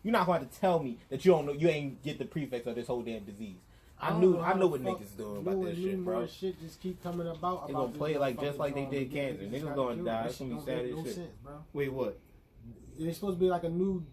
You're not going to tell me that you don't know. You ain't get the prefix of this whole damn disease. I know what niggas doing about this shit, bro. Shit just keep coming about. They gonna play it like just like they did cancer. Niggas gonna die. It's gonna be sad as shit. Wait, what? It's supposed to be like a new.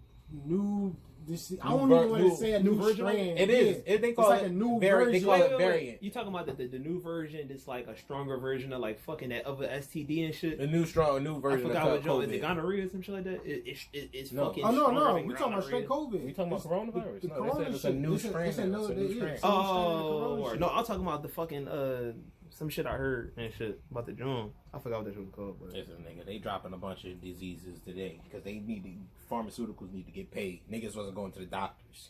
I don't even want to say a new version. It is. They call it a new version. They call it variant. You talking about the new version? That's like a stronger version of like fucking that other STD and shit. A new version. I forgot what Joe is. It gonorrhea or some shit like that. It's fucking. Oh no, we talking about straight COVID. We talking about coronavirus. No, it's a new strand. Oh no, I'm talking about the fucking some shit I heard and shit about the John. I forgot what that shit was called. But listen, nigga, they dropping a bunch of diseases today because pharmaceuticals need to get paid. Niggas wasn't going to the doctors.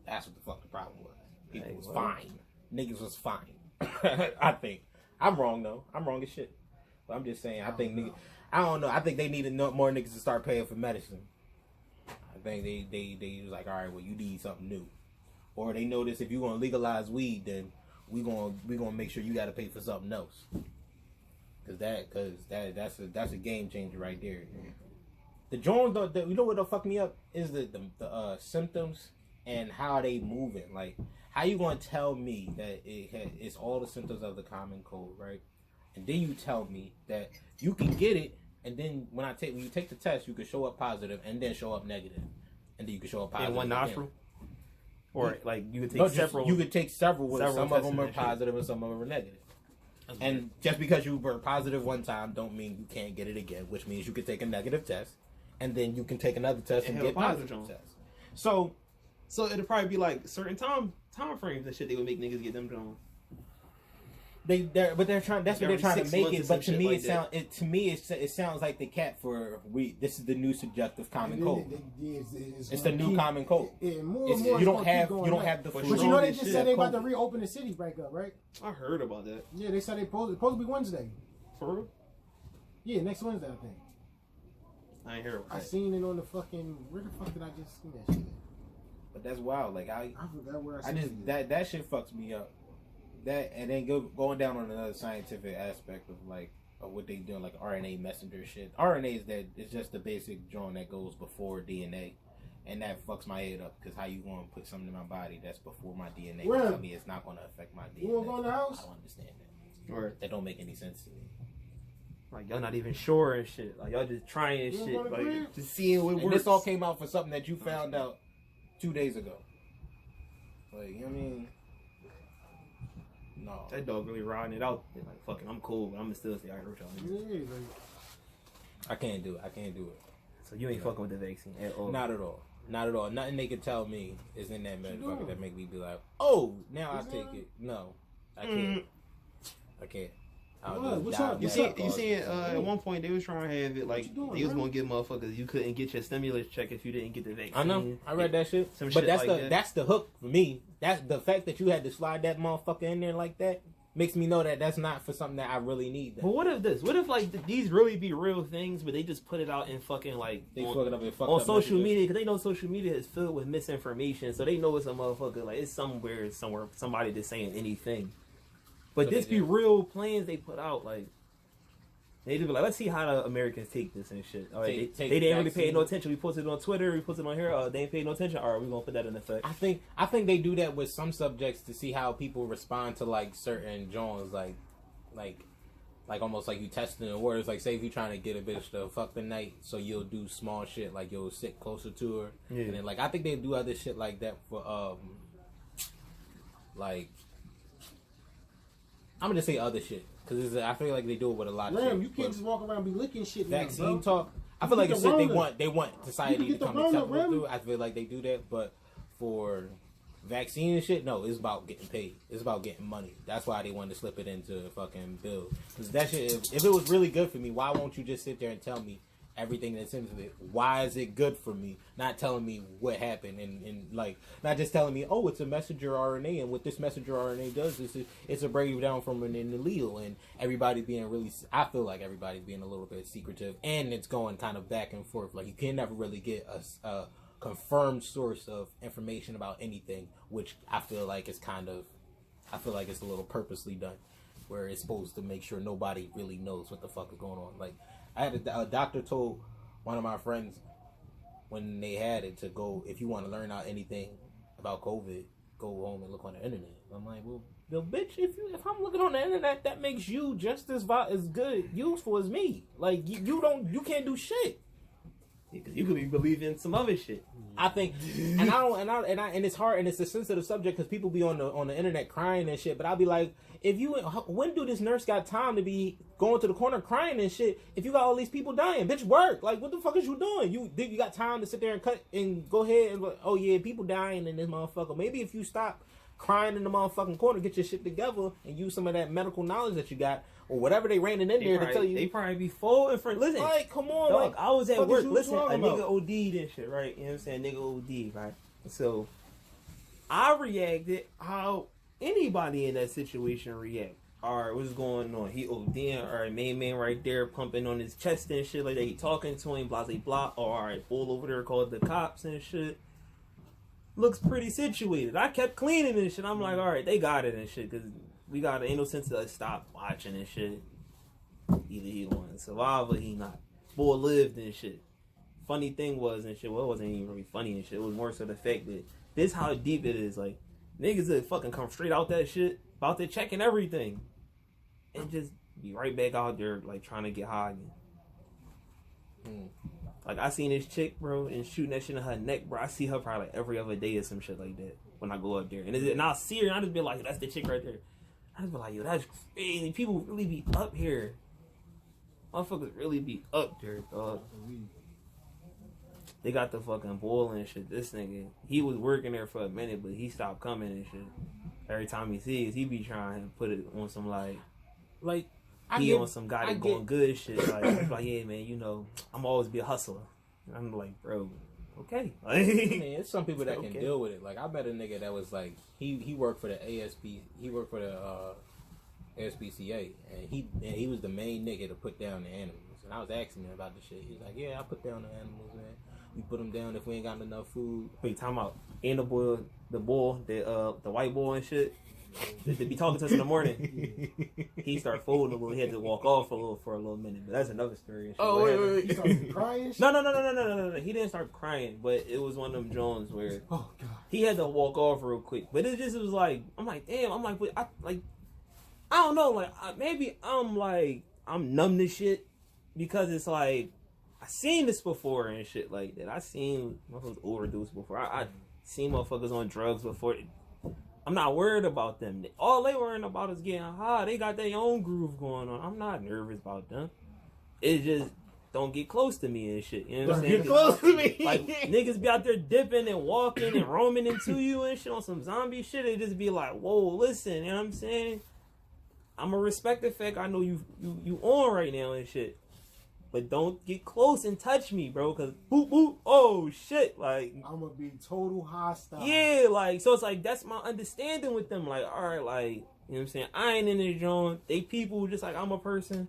That's what the fuck the problem was. People was fine. Niggas was fine. I think. I'm wrong though. I'm wrong as shit. But I'm just saying. I don't know. I think they need more niggas to start paying for medicine. I think they was like, all right, well, you need something new, or they notice if you gonna legalize weed, then we gonna make sure you got to pay for something else. Cause that's a game changer right there. The Jones, you know what the fuck me up is the symptoms and how they moving. Like, how you gonna tell me that it's all the symptoms of the common cold, right? And then you tell me that you can get it, and then when you take the test, you can show up positive and then show up negative, and then you can show up positive in one nostril. Again. Or like you could take several. You could take several. Some of them are positive and some of them are negative. And just because you were positive one time, don't mean you can't get it again. Which means you could take a negative test, and then you can take another test and get positive test. So it'd probably be like certain time frames and shit. They would make niggas get them Jones. They're trying. That's what they're trying to make it. But to me, like it sounds like the cat for this is the new subjective common cold. It's the new common cold. You don't have the. But you know they just said they about to reopen the city back up, right? I heard about that. Yeah, they said it's supposed to be Wednesday. For real? Yeah, next Wednesday I think. I ain't hear about that. I seen it on the fucking. Where the fuck did I just see that shit? But that's wild. Like I forgot where I seen it. That shit fucks me up. That and then going down on another scientific aspect of what they doing, like RNA messenger shit. RNA is just the basic joint that goes before DNA, and that fucks my head up because how you going to put something in my body that's before my DNA? Tell me it's not going to affect my DNA. You want to go in the house? I don't understand that. That don't make any sense to me. Like y'all not even sure and shit. Like y'all just trying shit, like just seeing what works. This all came out for something that you found out 2 days ago. Like, you know what I mean? No. That dog really riding it out. Like, fucking, I'm cool, but I'm still say, all right, what y'all do? I can't do it. So you ain't fucking with the vaccine at all? Not at all. Nothing they can tell me is in that motherfucker that make me be like, oh, now I take it. No, I can't. I can't. You see, at one point they was trying to have it like they was gonna give motherfuckers you couldn't get your stimulus check if you didn't get the vaccine. I know, I read that shit. But shit that's the hook for me. That's the fact that you had to slide that motherfucker in there like that makes me know that that's not for something that I really need. But what if like these really be real things, but they just put it out in fucking like on social media because they know social media is filled with misinformation, so they know it's a motherfucker like it's somewhere somebody just saying anything. But so this be real plans they put out, like they just be like, let's see how the Americans take this and shit. All right, they didn't really pay no attention. We posted it on Twitter, we posted it on here. They ain't paid no attention. All right, we're gonna put that in effect. I think they do that with some subjects to see how people respond to like certain genres, like almost like you testing the words. Like say if you trying to get a bitch to fuck the night, so you'll do small shit like you'll sit closer to her, and then like I think they do other shit like that for like. I'm gonna say other shit because I feel like they do it with a lot of shit. You can't just walk around and be licking shit. Vaccine talk. I feel like it's shit they want society to come acceptable through. I feel like they do that, but for vaccine and shit, no, it's about getting paid. It's about getting money. That's why they wanted to slip it into a fucking bill. Because that shit, if it was really good for me, why won't you just sit there and tell me everything that's into it? Why is it good for me? Not telling me what happened and like not just telling me, oh, it's a messenger RNA, and what this messenger RNA does is it's a breakdown from an allele, and everybody being really, I feel like everybody's being a little bit secretive, and it's going kind of back and forth. Like you can never really get a confirmed source of information about anything, which I feel like it's a little purposely done, where it's supposed to make sure nobody really knows what the fuck is going on. Like I had a doctor told one of my friends when they had it to go, if you want to learn out anything about COVID, go home and look on the internet. I'm like, well, bitch, if I'm looking on the internet, that makes you just as good, useful as me. Like you can't do shit. You could be believing some other shit. I think, and it's hard, and it's a sensitive subject because people be on the internet crying and shit. But I'll be like, when do this nurse got time to be going to the corner crying and shit? If you got all these people dying, bitch, work. Like, what the fuck is you doing? You got time to sit there and cut and go ahead and like, oh yeah, people dying in this motherfucker. Maybe if you stop crying in the motherfucking corner, get your shit together, and use some of that medical knowledge that you got. Or whatever they raining in there to tell you. They probably be full in front. Listen. Like, come on. Dog, like, I was at work. Listen, a nigga about? OD'd and shit, right? You know what I'm saying? Nigga OD'd, right? So, I reacted how anybody in that situation react. Alright, what's going on? He OD'ing. Alright, main man right there pumping on his chest and shit like that. He talking to him, blah, blah, blah. Alright, bull over there called the cops and shit. Looks pretty situated. I kept cleaning and shit. I'm like, alright, they got it and shit. Because we got ain't no sense to stop watching and shit. Either he want to survive or he not. Boy lived and shit. Funny thing was and shit. Well, it wasn't even really funny and shit. It was more so the fact that this how deep it is. Like niggas that fucking come straight out that shit, about to checking everything, and just be right back out there like trying to get high again. Like I seen this chick, bro, and shooting that shit in her neck, bro. I see her probably like every other day or some shit like that when I go up there, and I'll see her and I just be like, that's the chick right there. I just be like, yo, that's crazy. People really be up here. Motherfuckers really be up there, dog. They got the fucking boil and shit. This nigga, he was working there for a minute, but he stopped coming and shit. Every time he sees, he be trying to put it on some like on some guy that going good shit. Like, yeah, man, you know, I'm always be a hustler. And I'm like, bro, okay. I mean, it's some people that can deal with it. Like, I met a nigga that was like, he worked for the he worked for the SPCA, and he was the main nigga to put down the animals. And I was asking him about the shit. He was like, yeah, I put down the animals, man. We put them down if we ain't got enough food. Wait, time out. And the white boy and shit. They be talking to us in the morning. He started folding a little. He had to walk off for a little minute. But that's another story. Oh, wait. He started crying? No. He didn't start crying, but it was one of them Jones where he had to walk off real quick. But it was like, I'm like, damn. I'm like, I don't know. Like, maybe I'm numb to shit because it's like I seen this before and shit like that. I seen motherfuckers overdose before. I seen motherfuckers on drugs before. I'm not worried about them. All they worrying about is getting high. They got their own groove going on. I'm not nervous about them. It just don't get close to me and shit. You know what I'm saying? Get close to me. Like niggas be out there dipping and walking and roaming into you and shit on some zombie shit. It just be like, whoa, listen. You know what I'm saying? I'm gonna respect the fact I know you on right now and shit. But don't get close and touch me, bro, because boop, boop, oh, shit, like... I'm going to be total hostile. Yeah, like, so it's like, that's my understanding with them, like, all right, like, you know what I'm saying? I ain't in the joint. They people just like I'm a person.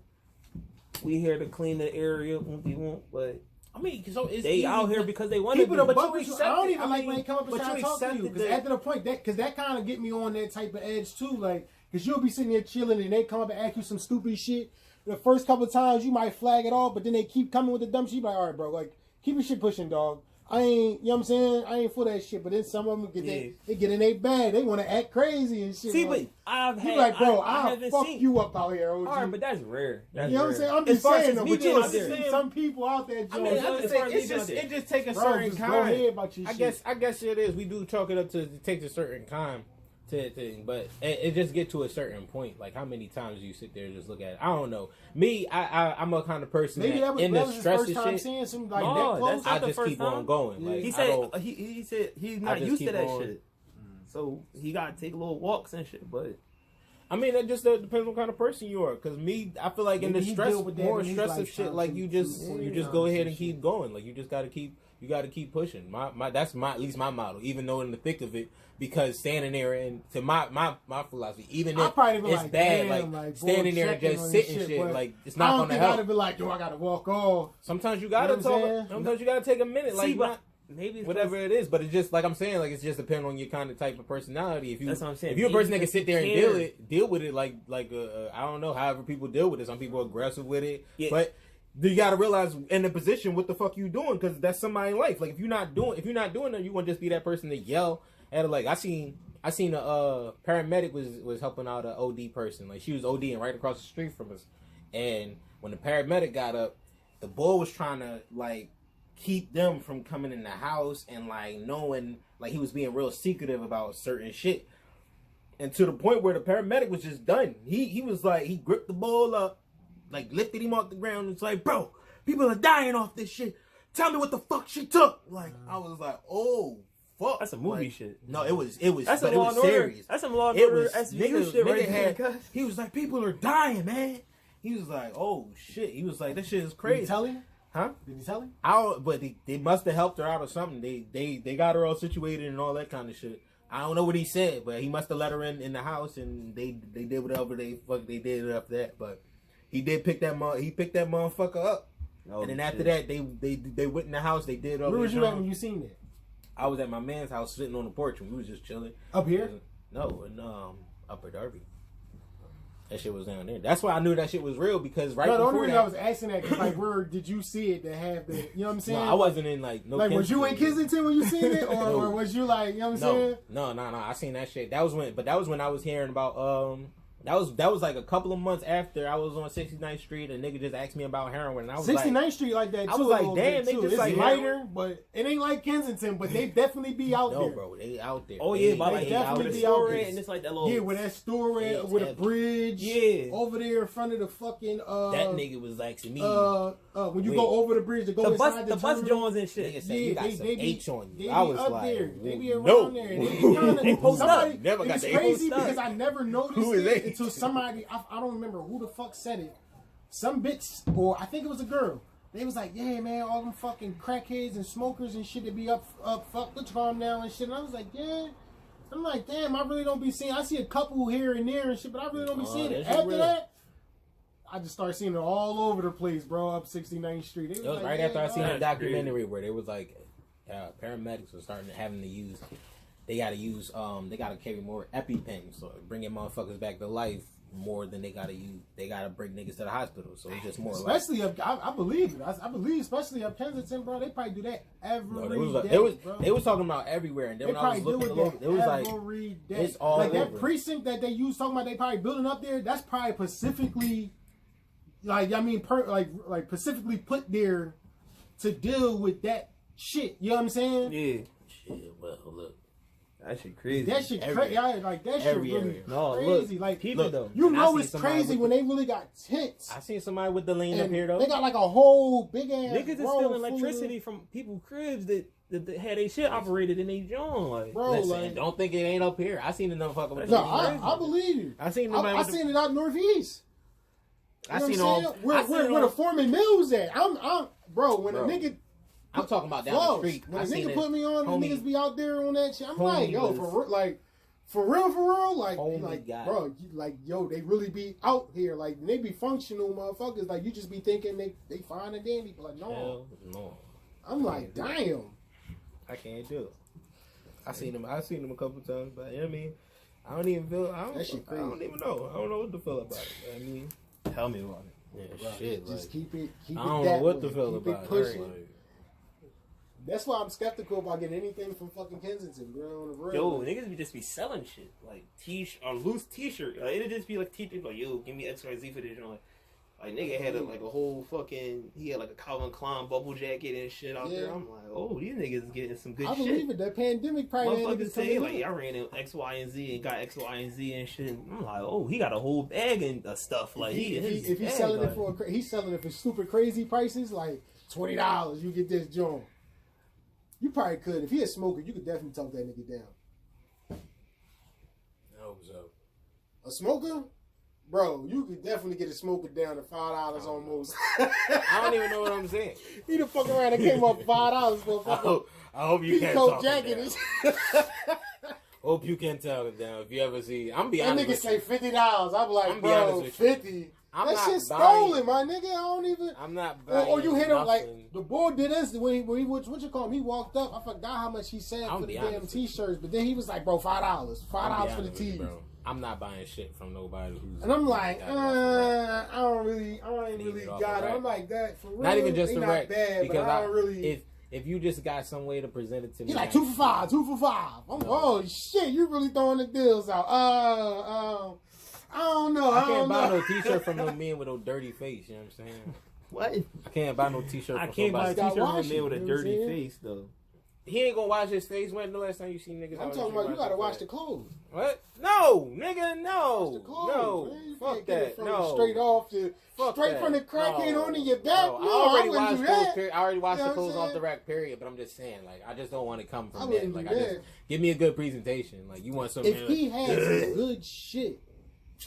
We here to clean the area when we want, but... I mean, so it's they out here because they want to be. But I don't even like when they come up and try to talk to you. Because after the point, that kind of get me on that type of edge, too, like... Because you'll be sitting there chilling and they come up and ask you some stupid shit. The first couple of times you might flag it off, but then they keep coming with the dumb shit. You be like, all right, bro, like, keep your shit pushing, dog. I ain't, you know what I'm saying? I ain't for that shit. But then some of them they get in their bag. They want to act crazy and shit. See, like, but I've had... You like, bro, I'll fuck you up out here, OG. All right, but that's rare. You know what I'm saying? I'm just saying, though, but you'll see some people out there, Joe. I mean, it just takes a certain kind. Go ahead about your shit. I guess it is. We do chalk it up to it takes a certain time. But it just get to a certain point. Like how many times do you sit there and just look at it? I don't know. Me, I'm a kind of person maybe that in the stress of shit. Seeing some like that close. I just keep on going. Like, he said he's not used to that shit. So he got to take little walks and shit. But I mean, it just depends on what kind of person you are. Because me, I feel like in the stress, more stress shit, like you just go ahead and keep going. Like you just got to keep pushing. That's at least my model. Even though in the thick of it, because standing there and to my philosophy, even if it's like, bad, like standing there and just sitting shit, like it's not gonna help. I gotta be like, yo, I gotta walk off. Sometimes you gotta talk. Sometimes you gotta take a minute. See, like maybe whatever it is, but it's just like I'm saying, like it's just depending on your kind of type of personality. If you, that's what I'm saying. If you're a person that can sit there and deal with it, like I don't know, however people deal with it. Some people are aggressive with it, but you gotta realize in the position what the fuck you doing, because that's somebody's life. Like if you're not doing it, you want to just be that person to yell at her. Like I seen a paramedic was helping out an OD person. Like she was ODing right across the street from us, and when the paramedic got up, the boy was trying to like keep them from coming in the house, and like knowing like he was being real secretive about certain shit, and to the point where the paramedic was just done. He was like, he gripped the boy up, like lifted him off the ground, and it's like, bro, people are dying off this shit. Tell me what the fuck she took. Like I was like, oh fuck, that's a movie shit. No, it was that's a Law and Order. Serious. That's some Law and Order SVU shit right there. He was like, people are dying, man. He was like, oh shit. He was like, this shit is crazy. Did he tell him? Huh? Did he tell him? But they must have helped her out or something. They got her all situated and all that kind of shit. I don't know what he said, but he must have let her in the house, and they did whatever they did after that. But he did pick that motherfucker up. Oh, and then after that, they went in the house. They did all. Where was you at when you seen it? I was at my man's house sitting on the porch, and we was just chilling. Up here? No, in Upper Darby. That shit was down there. That's why I knew that shit was real, because right before that. The only reason I was asking that, cause like, where did you see it to have the, you know what I'm saying? No, I wasn't in like no. Like, was you in Kensington when you seen it, or was you like, you know what I'm saying? No. I seen that shit. That was when I was hearing about That was like a couple of months after I was on 69th Street, and nigga just asked me about heroin, and I was 69th like, Street like that too. I was like, damn, they just it's like lighter, but it ain't like Kensington, but they definitely be out there. No, bro, they out there. Oh yeah, but like definitely be out there. And it's like that little where that store at, with a bridge. Yeah, over there in front of the fucking that nigga was like to me. When you go over the bridge to go inside the bus joints and shit. Nigga said, you got some H on you. I was up like, there. They be around there. They post up. Never got it's the crazy because I never noticed it H? until somebody. I don't remember who the fuck said it. Some bitch, or I think it was a girl. They was like, yeah, man, all them fucking crackheads and smokers and shit that be up fuck the calm down and shit. And I was like, yeah. I'm like, damn, I really don't be seeing. I see a couple here and there and shit, but I really don't be seeing it. After that, I just started seeing it all over the place, bro. Up 69th Street. It was like, right after I seen a documentary where they was like, paramedics were having to use. They gotta carry more EpiPens, so bringing motherfuckers back to life more than they gotta use. They gotta bring niggas to the hospital, so it's just more. Especially up, I believe it. I believe, especially up Kensington, bro. They probably do that every day. They was talking about everywhere, and then they when I was looking, it was like it's all like over. That precinct that they use talking about. They probably building up there. That's probably specifically, like I mean, like specifically put there to deal with that shit. You know what I'm saying? Yeah. Shit. Well, look. That shit crazy. That shit crazy. Like that shit really crazy. Like though. You know it's crazy when they really got tents. I seen somebody with the lane up here though. They got like a whole big ass. Niggas is stealing electricity from people's cribs that had their shit operated in their joint. Like, bro, listen, don't think it ain't up here. I seen enough fucking with no, I believe you. I seen it out northeast. I seen all where the Foreman Mills at. I'm bro. When a nigga. I'm talking about down the street. When a nigga put me on, and niggas be out there on that shit. I'm like, yo, for real, like, bro, yo, they really be out here, like, they be functional motherfuckers. Like, you just be thinking they fine and dandy, but like, no. I'm like, damn. I can't do it. I seen them a couple times, but you know what I mean, I don't even feel. I don't even know. I don't know what to feel about it. I mean, tell me about it. Yeah, shit. Just keep it. I don't know what to feel about it. That's why I'm skeptical about getting anything from fucking Kensington, bro. On the road. Yo, niggas be just be selling shit like loose t-shirt. Like, it'd just be like t-shirt, like, yo, give me XYZ for this. Like nigga had a whole fucking. He had like a Calvin Klein bubble jacket and shit out there. I'm like, oh, these niggas getting some good shit. I believe it. That pandemic probably. Motherfuckers say like, I ran in X, Y, and Z and got X, Y, and Z and shit. I'm like, oh, he got a whole bag and stuff. Like if he's selling it for he's selling it for super crazy prices, like $20, you get this joint. You probably could. If he a smoker, you could definitely talk that nigga down. I hope so. A smoker? Bro, you could definitely get a smoker down to $5 almost. I don't even know what I'm saying. He the fuck around and came up $5 for a fucking I hope you can't talk jacket. Hope you can talk it down. If you ever see, I'm be honest. That nigga say $50. I'm like, bro, 50. That shit's stolen, my nigga. I don't even. I'm not buying. Or you hit him like the boy did this when he what you call him? He walked up. I forgot how much he said for the damn t-shirts, but then he was like, "Bro, $5 for the tees." I'm not buying shit from nobody who's. And I'm like, I ain't really got it. I'm like that for real. Not even just the rack, bad, because I don't really. If you just got some way to present it to me, he's like 2 for $5, 2 for $5. Oh shit, you really throwing the deals out? I don't know. I can't buy no t-shirt from no man with no dirty face. You know what I'm saying? What? I can't buy no t-shirt. I can't buy a t-shirt from a man with a dirty face though. He ain't gonna wash his face. When the last time you seen niggas? I'm talking about you gotta wash the clothes. What? No, nigga, no. Wash the clothes, no. Man. You Fuck that. No. Straight off to straight from the crackhead onto your back. No, I already washed the clothes off the rack. Period. But I'm just saying, like, I just don't want to come from that. Like, I just give me a good presentation. Like, you want something. If he has good shit,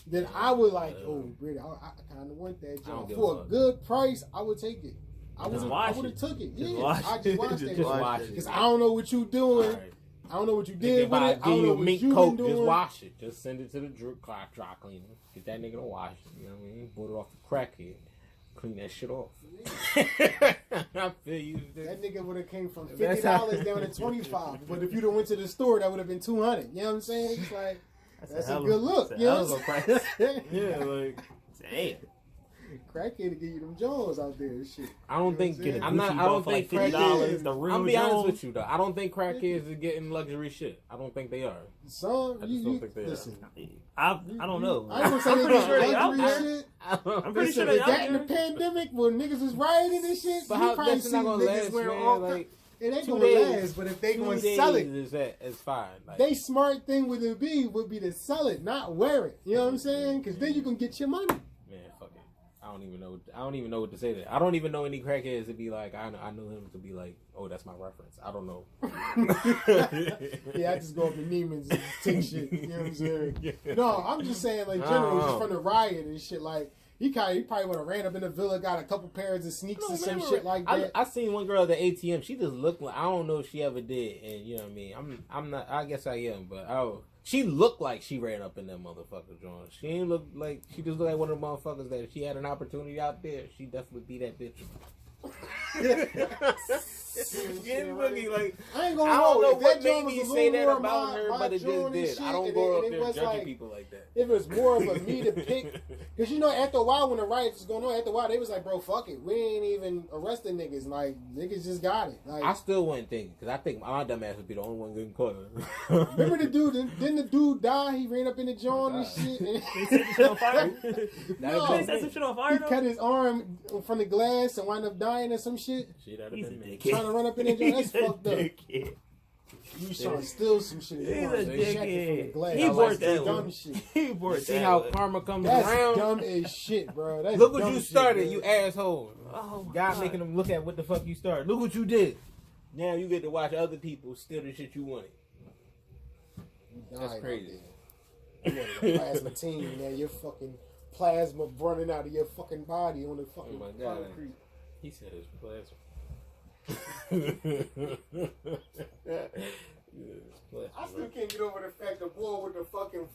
then I would like. Oh, Britt, I kind of want that job for a good price. I would take it. I would have took it. I just watched that. Just watch it. Because I don't know what you doing. Right. I don't know what you did with it. I don't know what mink you coat. Been doing. Just wash it. Just send it to the dry cleaner. Get that nigga to wash it. You know what I mean? Put it off the crackhead. Clean that shit off. I feel you. That nigga would have came from $50 down to $25. But if you'd have went to the store, that would have been $200. You know what I'm saying? It's like that's a good look. You know what I'm saying? Yeah, like damn. Crackhead to give you them Jones out there and shit. I don't think I don't think crackheads. I'll be honest with you though. I don't think crackheads are getting luxury shit. I don't think they are. Some I just don't think they listen. I don't know. I ain't gonna say they sure luxury shit. I'm pretty sure they out that in the pandemic when niggas was rioting and shit. But how that's not gonna last, man. Like, it ain't gonna last, but if they gonna sell it, it's fine. Like, they smart thing would be to sell it, not wear it. You know what I'm saying? Because then you can get your money. I don't even know what to say to that. I don't even know any crackheads to be like, I know him to be like, oh, that's my reference. I don't know. Yeah, I just go up to Neiman's and take shit. You know what I'm saying? No, I'm just saying, like, generally, just from the riot and shit, like, he probably would have ran up in the villa, got a couple pairs of sneaks and some shit like that. I seen one girl at the ATM. She just looked like, I don't know if she ever did, and you know what I mean. I'm not. I guess I am, but she looked like she ran up in that motherfucker joint. She ain't look like she just looked like one of the motherfuckers that if she had an opportunity out there, she definitely be that bitch. Getting boogie, like I ain't gonna I don't know what made me say that about her, but it just did. I don't go up there judging like, people like that. If it was more of a me to pick, because you know, after a while when the riots was going on, after a while they was like, bro, fuck it, we ain't even arresting niggas. Like niggas just got it. Like I still wouldn't think because I think my dumb ass would be the only one getting caught. Remember the dude? Didn't the dude die? He ran up in the joint and shit. They set the shit on fire. They set some shit on fire. He cut his arm from the glass and wound up dying or some shit. He's a dickhead. Trying to run up in the joint. That's fucked up. Dickhead. You trying to steal some shit. He's a dickhead. He bought that dumb shit. He bought See how karma comes around? That's dumb as shit, bro. That's look what you started, shit, you asshole. Oh, God making them look at what the fuck you started. Look what you did. Now you get to watch other people steal the shit you wanted. That's crazy. You wanted a plasma team, man. Your fucking plasma running out of your fucking body on the fucking concrete. He said it's plasma. I still can't get over the fact the boy with the fucking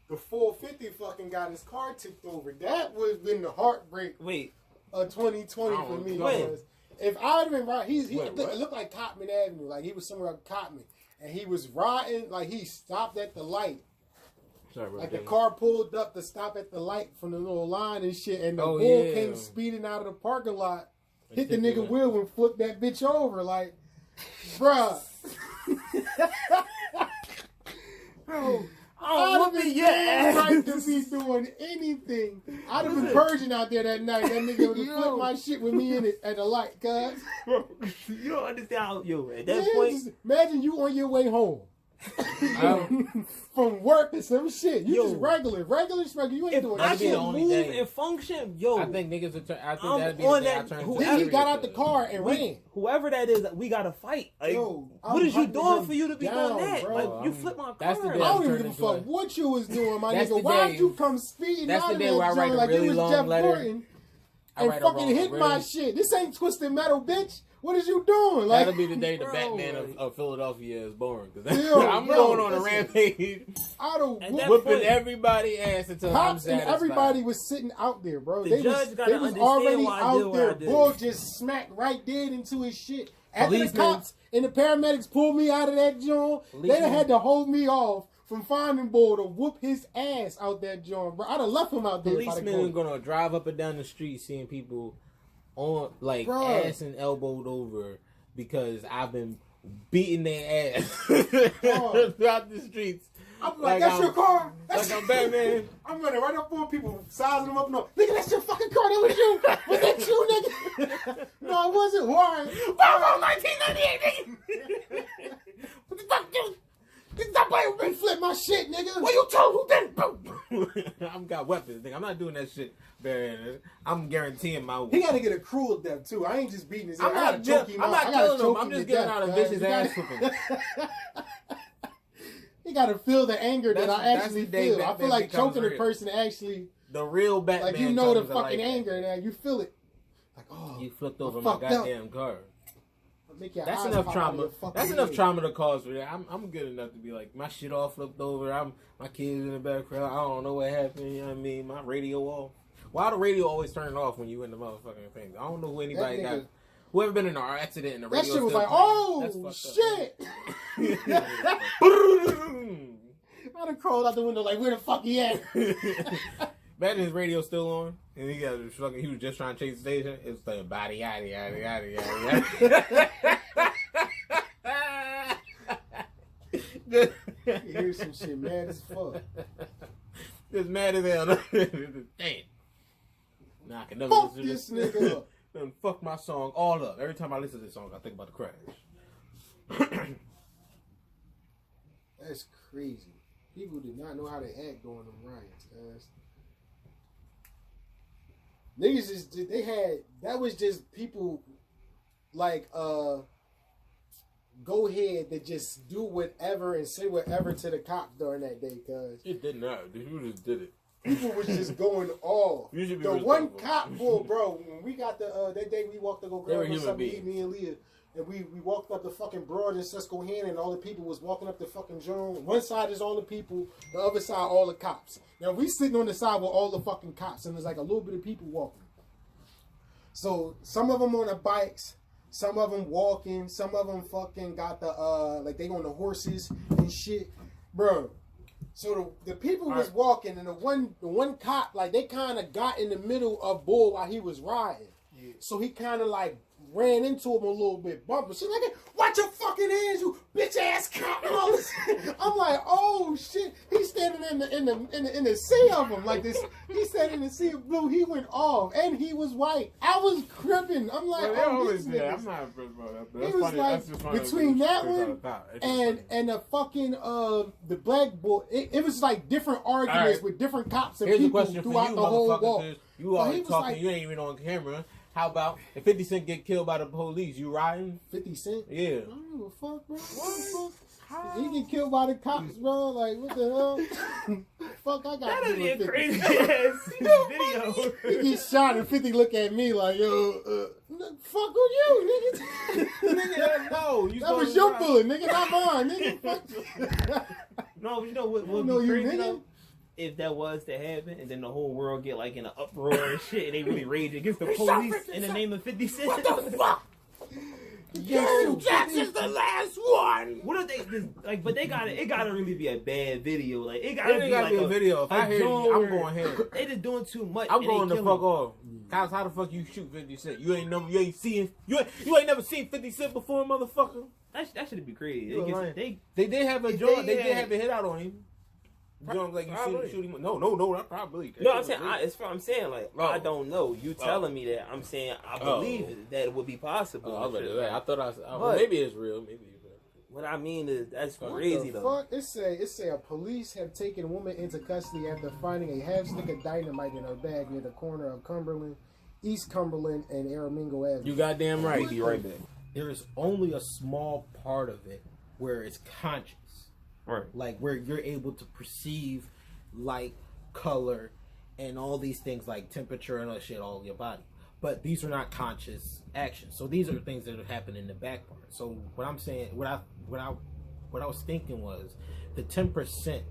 the 450 fucking got his car tipped over. That would have been the heartbreak. Wait, 2020 for me. Was if I'd have been right, it looked like Cotman Avenue, like he was somewhere up Cotman, and he was riding like he stopped at the light. Sorry, like the car pulled up to stop at the light from the little line and shit, and the bull came speeding out of the parking lot, hit the nigga wheel and flipped that bitch over. Like, bruh. Bro, I'd have been right to be doing anything. I'd have been purging out there that night. That nigga would have flipped my shit with me in it at the light, cuz. Bro, you don't understand how, at that point. Just imagine you on your way home. From work or some shit. You just regular. You ain't doing I that shit. Move and function, I think niggas are I think that'd be on that. Then he got out the car and ran. Whoever that is, we gotta fight. Like, what is you doing for you to be doing that? Bro. Like, you flip my car. I don't even give a fuck what you was doing, my nigga. Why'd you come speeding out of that joint like it was Jeff Gordon and fucking hit my shit? This ain't Twisted Metal, bitch. What is you doing? Like, that'll be the day the Batman of Philadelphia is born. Because I'm bro, going on a rampage. Whipping everybody ass until I'm satisfied. And everybody was sitting out there, bro. They was already out there. Bull just smacked right dead into his shit. After the cops and the paramedics pulled me out of that joint, they had to hold me off from finding Bull to whoop his ass out that joint, bro. I'd have left him out there. Policemen are gonna drive up and down the street seeing people on ass and elbowed over because I've been beating their ass throughout the streets. I'm like, that's your car? I'm Batman. I'm running right up on people, sizing them up. No, nigga, that's your fucking car. That was you. Was that you, nigga? No, it wasn't. Why? Bravo, 1998, nigga. What the fuck, dude? Stop playing with me. Flip my shit, nigga. What you told? Who did it? I've got weapons, nigga. I'm not doing that shit, man. I'm guaranteeing my. He got to get a cruel death too. I ain't just beating his. I'm not killing him. I'm just giving out a vicious ass whooping. You got to feel the anger that I actually feel. I feel like choking a person actually. The real Batman. Like you know the fucking anger now. You feel it. Like you flipped over my goddamn car. That's enough trauma. That's enough trauma to cause for that. I'm good enough to be like, my shit all flipped over. My kids in the background. I don't know what happened. You know what I mean? My radio off. Why the radio always turn off when you in the motherfucking thing? I don't know who anybody got. Whoever been in an accident and the radio. That shit was like, oh shit! I done crawled out the window like, where the fuck he at? Imagine his radio still on, and he was just trying to change the station. It was playing body yada yada yada yada yada. You hear some shit mad as fuck. Just mad as hell. Damn. Nah, I can never fuck listen this to this nigga up. Then fuck my song all up. Every time I listen to this song, I think about the crash. That's crazy. People did not know how to act during them riots, guys. Niggas that was just people like go ahead to just do whatever and say whatever to the cops during that day, cuz it didn't matter. You just did it. People was just going off. The one cop bull, bro, when we got that day we walked to go grab something, me and Leah, and we walked up the fucking Broad and Susquehanna, and all the people was walking up the fucking Jones. One side is all the people, the other side all the cops. Now we sitting on the side with all the fucking cops, and there's like a little bit of people walking. So some of them on the bikes, some of them walking, some of them fucking got the like they on the horses and shit, bro. So the people was walking, and the one cop, like they kind of got in the middle of Bull while he was riding. Yeah. So he kind of like ran into him a little bit, bumping. She's like, "Watch your fucking hands, you bitch ass cop!" And all this. I'm like, "Oh shit!" He's standing in the sea of them like this. He's standing in the sea of blue. He went off, and he was white. I was cripping. I'm like, "Oh, these niggas." I'm not impressed by that. That's he was funny. Like, that's funny. Between that one and the fucking the black boy, it was like different arguments with different cops and people throughout the whole walk. You are talking. Like, you ain't even on camera. How about if 50 Cent get killed by the police? You riding? 50 Cent? Yeah. I don't give a fuck, bro. What the fuck? He get killed by the cops, bro. Like, what the hell? Fuck, I got that'd be a crazy ass video. He get shot and 50 look at me like, yo, fuck with you, nigga. Nigga, no. That was your bullet, nigga, not mine, nigga. Fuck. No, you know what would be crazy though? If that was to happen, and then the whole world get like in an uproar and shit, and they really rage against the police in the name of 50 Cent. What the fuck? Yo, Jackson's the last one. What if they just like? But they it gotta really be a bad video. Like it gotta be a video. If I hear you, I'm going ahead. They just doing too much. I'm going the fuck off. Guys, how the fuck you shoot 50 Cent? You ain't never seen 50 Cent before, motherfucker. That should be crazy. They did have a joint. They did have a hit out on him. Like you shoot him. No, not probably. No, I'm saying I'm saying like I don't know. You telling me that? I'm saying I believe that it would be possible. I thought maybe it's real. Maybe. What I mean is that's crazy though. Fuck, it say a police have taken a woman into custody after finding a half stick of dynamite in her bag near the corner of Cumberland, East Cumberland, and Aramingo Avenue. You goddamn right. Be right back. There is only a small part of it where it's conscious. Right. Like where you're able to perceive light, color, and all these things like temperature and all that shit all in your body. but these are not conscious actions. So these are things that happen in the back part. So what I'm saying, what I was thinking was the 10%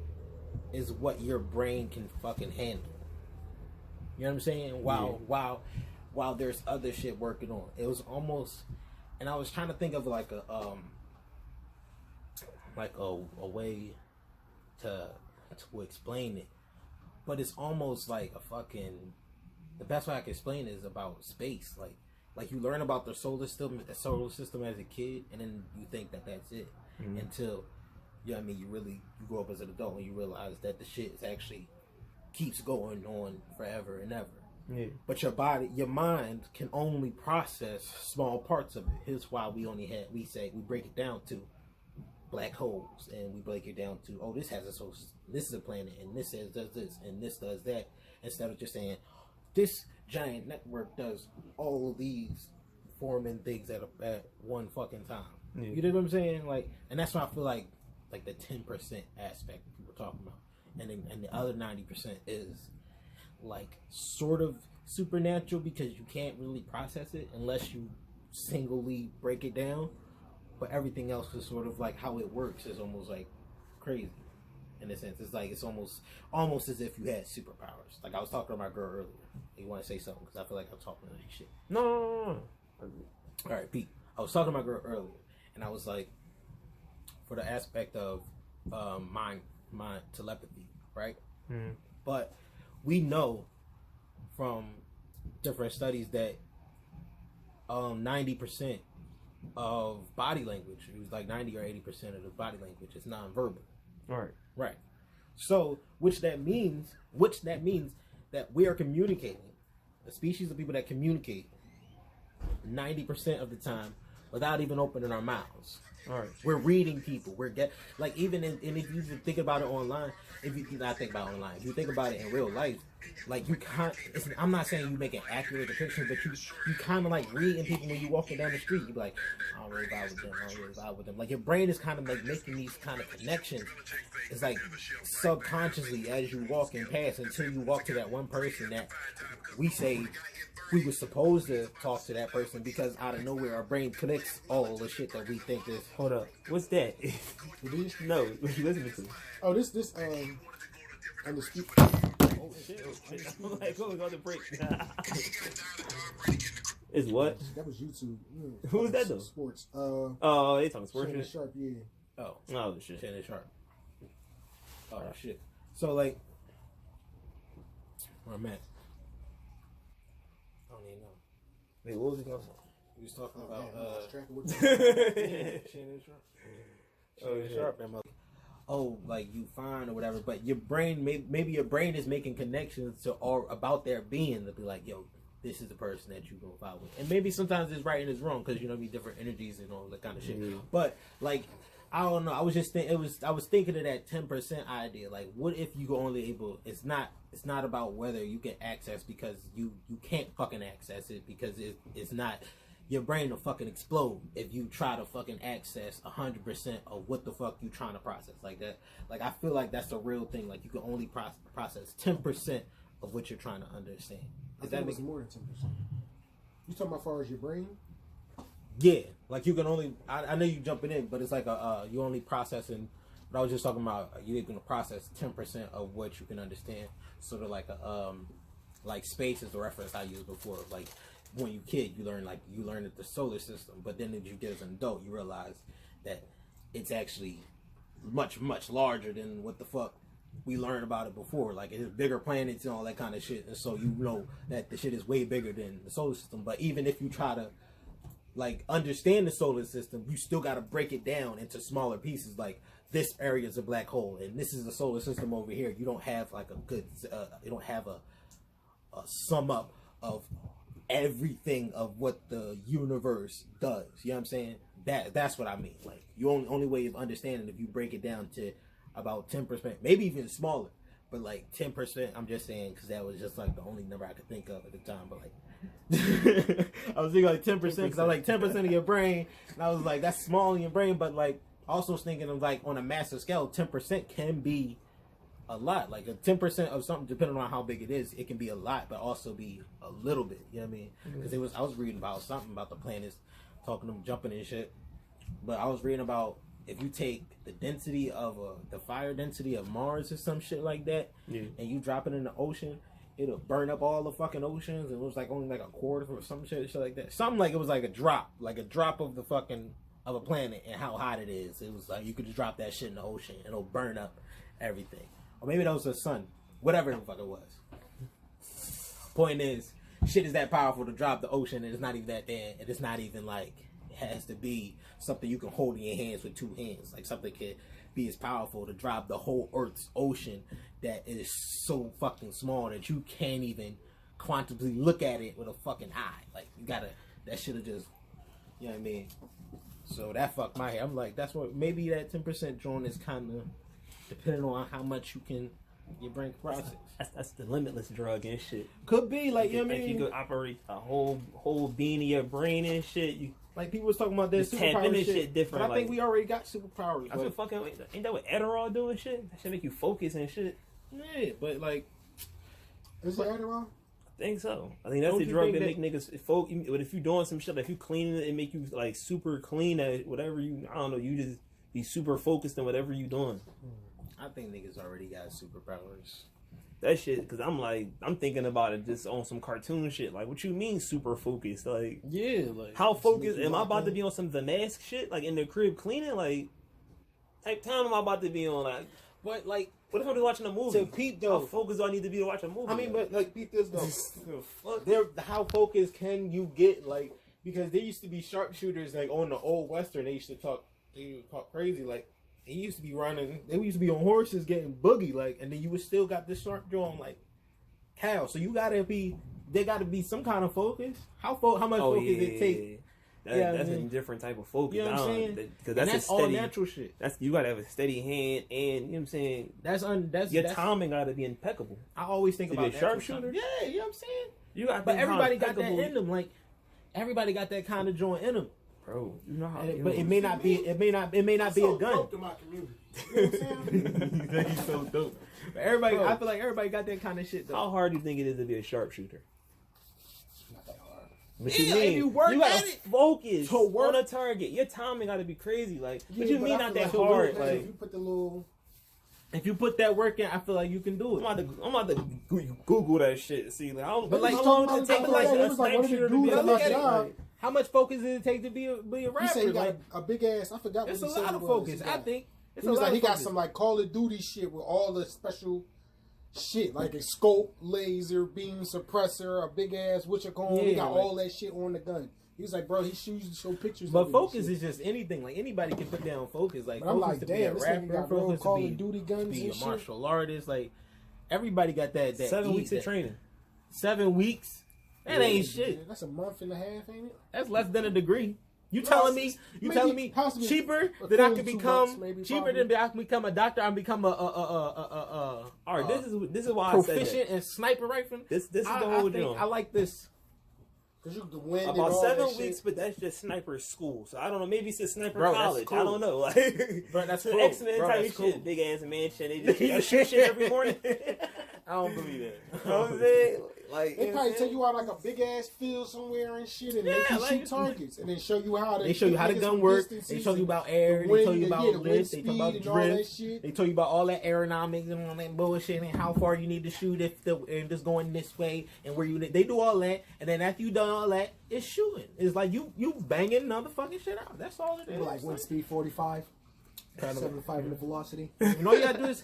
is what your brain can fucking handle. You know what I'm saying? While there's other shit working on. It was almost, and I was trying to think of like a way to explain it, but it's almost like a fucking. The best way I can explain it is about space. Like you learn about the solar system as a kid, and then you think that that's it until, you know what I mean, you grow up as an adult and you realize that the shit is actually keeps going on forever and ever. Yeah. But your mind can only process small parts of it. Here's why we break it down to black holes, and we break it down to, oh, this has a solar system, this is a planet, and this does this, and this does that, instead of just saying, this giant network does all of these forming things at one fucking time. Yeah. You know what I'm saying? Like, and that's why I feel like the 10% aspect people talking about, and the other 90% is like sort of supernatural because you can't really process it unless you singly break it down. But everything else is sort of like how it works is almost like crazy in a sense. It's like it's almost as if you had superpowers. Like I was talking to my girl earlier. You want to say something? Because I feel like I'm talking to that shit. No. All right, Pete. I was talking to my girl earlier, and I was like, for the aspect of mind telepathy, right? Mm. But we know from different studies that 90% of body language, it was like 90 or 80% of the body language is nonverbal. Right. So, which that means that we are communicating, a species of people that communicate 90% of the time without even opening our mouths. All right. We're reading people. Even if you think about it online, if you think about it in real life, like you can't. I'm not saying you make an accurate depiction, but you kind of like reading people when you walking down the street. You be like, I don't really vibe with them. Like your brain is kind of like making these kind of connections. It's like subconsciously as you walking past until you walk to that one person that we say we were supposed to talk to that person, because out of nowhere our brain connects all the shit that we think is. Hold up, what's that? No, what you listening to? Oh, this on the speaker. Oh shit! I'm like, go on the break. Is what? That was YouTube. Who was that though? Sports. Oh, they talking sports. Shannon Sharp, yeah. Oh shit. Shannon Sharp. Oh shit. So like, where I'm at. Wait, what was he talking about? He was talking about Shannon Sharp. Shannon Sharp. Like you fine or whatever, but your brain, maybe your brain is making connections to or about their being to be like, yo, this is the person that you gonna vibe with, and maybe sometimes it's right and it's wrong because different energies and all that kind of shit. Mm-hmm. But like, I don't know. I was just I was thinking of that 10% idea. Like, what if you only able? It's not about whether you can access, because you can't fucking access it, because it's not. Your brain will fucking explode if you try to fucking access 100% of what the fuck you trying to process like that. Like, I feel like that's a real thing. Like, you can only process 10% of what you're trying to understand. Is that more than 10%? You talking about as far as your brain? Yeah, like you can only. I know you jumping in, but it's like you only processing. But I was just talking about you're going to process 10% of what you can understand. Sort of like like space is the reference I used before. Like when you kid, you learn the solar system, but then as you get as an adult, you realize that it's actually much larger than what the fuck we learned about it before. Like it's bigger planets and all that kind of shit, and so you know that the shit is way bigger than the solar system. But even if you try to like understand the solar system, you still got to break it down into smaller pieces. Like this area is a black hole, and this is the solar system over here. You don't have like a good, you don't have a sum up of everything of what the universe does. You know what I'm saying? That's what I mean. Like you only way of understanding if you break it down to about 10%, maybe even smaller. But like 10%, I'm just saying because that was just like the only number I could think of at the time. But like, I was thinking like 10% because I was like 10% of your brain, and I was like that's small in your brain. But like also thinking of like on a massive scale, 10% can be a lot. Like a 10% of something, depending on how big it is, it can be a lot, but also be a little bit. You know what I mean? Because I was reading about something about the planets, talking them jumping and shit. But I was reading about if you take the density of the fire density of Mars or some shit like that, and you drop it in the ocean, it'll burn up all the fucking oceans. And it was like only like a quarter or some shit like that. Something like it was like a drop of the fucking of a planet and how hot it is. It was like you could just drop that shit in the ocean and it'll burn up everything. Or maybe that was the sun. Whatever the fuck it was. Point is, shit is that powerful to drop the ocean, and it's not even that damn. It's not even like it has to be something you can hold in your hands with 2 hands. Like something could be as powerful to drop the whole Earth's ocean that is so fucking small that you can't even quantumly look at it with a fucking eye. Like you gotta, that shit will just, you know what I mean? So that fucked my head. I'm like, that's what, maybe that 10% joint is kind of depending on how much your brain can process. That's the limitless drug and shit. Could be like, you know what I mean? You could operate a whole being of your brain and shit. Like people was talking about that superpower shit different. But I think we already got superpowers. That's what fucking, ain't that what Adderall doing shit? That should make you focus and shit. Yeah, but like, is it Adderall? I think so. I think that's the drug that make niggas focus. But if you doing some shit, like if you cleaning it, it make you like super clean at whatever you. I don't know. You just be super focused on whatever you doing. I think niggas already got superpowers. That shit, because I'm thinking about it just on some cartoon shit. Like, what you mean super focused? Like, yeah, like how focused am I about to be on some The Mask shit? Like in the crib cleaning? Like, type time am I about to be on? Like, but like, what if I'm watching a movie? To peep though, how focused do I need to be to watch a movie? I mean, but like peep this though. How focused can you get? Like, because there used to be sharpshooters like on the old western. They used to talk crazy like. He used to be running. They used to be on horses getting boogie, like, and then you would still got this sharp jaw on like cow. So you gotta be. There gotta be some kind of focus. How much focus it take? That's a different type of focus. You know what I'm saying? Because that's all natural shit. You gotta have a steady hand, and you know what I'm saying. Your timing gotta be impeccable. I always think about a sharpshooter. Yeah, you know what I'm saying. You got, but everybody got that in them. Like everybody got that kind of joint in them. Bro, you know how, but it may not be. It may not be a gun. Dope to my community. You know what I'm saying? He's so dope. But everybody, I feel like everybody got that kind of shit though. How hard do you think it is to be a sharpshooter? Not that hard. What you mean? If you work gotta focus to work on a target. Your timing gotta be crazy. Like, Yeah, what you mean not that like hard? Like, if you put the little. If you put that work in, I feel like you can do it. I'm about to Google that shit. See, like, but like, how long does it take like a sniper shooter to be a how much focus does it take to be a rapper? You say he got a big ass. I forgot what he said. It's a lot of focus. I think he was like he got some like Call of Duty shit with all the special shit, like a scope, laser, beam suppressor, a big ass whatchamacallit. Yeah, he got all that shit on the gun. He was like, bro, he used to show pictures. But focus is just anything. Like anybody can put down focus. Like, I'm like, damn, this nigga got real Call of Duty guns be and a shit. martial artist. Like everybody got that. 7 weeks of training. 7 weeks. That ain't shit. Yeah, that's a month and a half, ain't it? That's less than a degree. You telling me cheaper than I could become a doctor and become all right, this is why proficient I said that. in sniper rifling. This is the whole deal. I like this. Cause you can win about 7 weeks, shit. but that's just sniper school. So I don't know. Maybe it's a sniper bro, college. Cool. I don't know. Like, bro, that's cool. cool. X-Men type cool. shit. Big ass mansion. They just shoot shit every morning. I don't believe that. You know what I'm saying? Like, they probably take you out like a big ass field somewhere and shit, and make you shoot targets, and then show you how to. They show you how the gun works. They show you about air. They tell you about lift. They talk about drift. They tell you about all that aerodynamics and all that bullshit and how far you need to shoot and just going this way and where you. They do all that, and then after you done all that, it's shooting. It's like you banging another fucking shit out. That's all it is. Like wind speed 45. 75 in the velocity. You know you gotta do is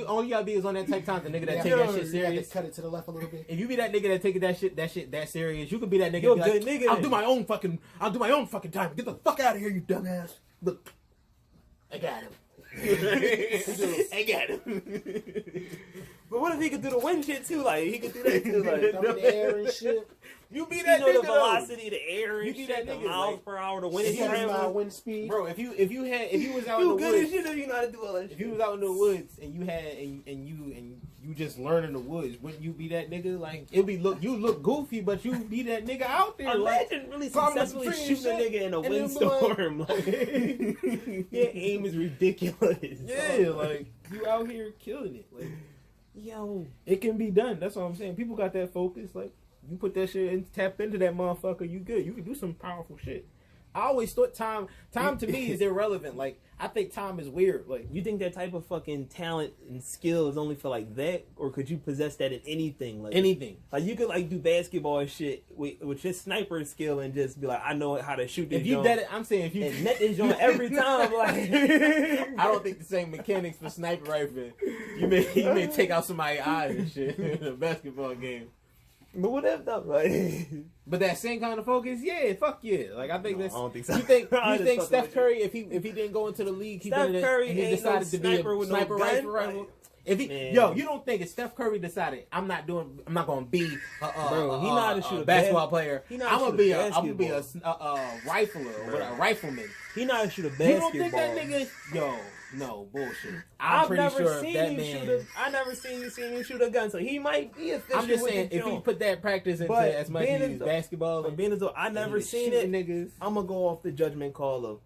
all you gotta be is on that type time the nigga that take that shit serious. Cut it to the left a little bit. If you be that nigga that take that shit that serious, you could be that nigga. You're a good nigga. I'll do my own fucking time. Get the fuck out of here, you dumbass. Look, I got him. I got him. But what if he could do the wind shit too? Like he could do that too, like dump in the air and shit. You be that nigga. The velocity, the air, and you be shit, that nigga, the miles per hour, the wind wind speed. Bro, if you was out in the woods, you good as shit. You know how to do all that shit. If you was out in the woods and you had and you just learning the woods, wouldn't you be that nigga? Like you look goofy, but you be that nigga out there. Imagine really successfully shooting a nigga in a windstorm. Like, your aim is ridiculous. killing it. Yeah, like you out here killing it. Like, yo, it can be done. That's what I'm saying. People got that focus. Like, you put that shit and tap into that motherfucker, you good. You can do some powerful shit. I always thought time to me is irrelevant. Like, I think time is weird. Like, you think that type of fucking talent and skill is only for like that, or could you possess that in anything? Like anything. Like you could like do basketball and shit with just sniper skill and just be like, I know how to shoot this. If you did it, I'm saying if you and net this joint every time, like I don't think the same mechanics for sniper rifle. You may take out somebody's eyes and shit in a basketball game. But whatever though, like. But that same kind of focus, yeah, fuck yeah. Like I think that's. I don't think so. You think Steph Curry, if he didn't go into the league, he decided to be a sniper rifle. If he, you don't think if Steph Curry decided I'm not gonna be a basketball player. I'm gonna be a rifler or a rifleman. He know how to shoot a basketball. You don't think that nigga? No bullshit. I've never seen him shoot a gun, so he might be official. I'm just saying if he put that practice into as much as basketball. But being as though I never seen it, niggas, I'm gonna go off the judgment call of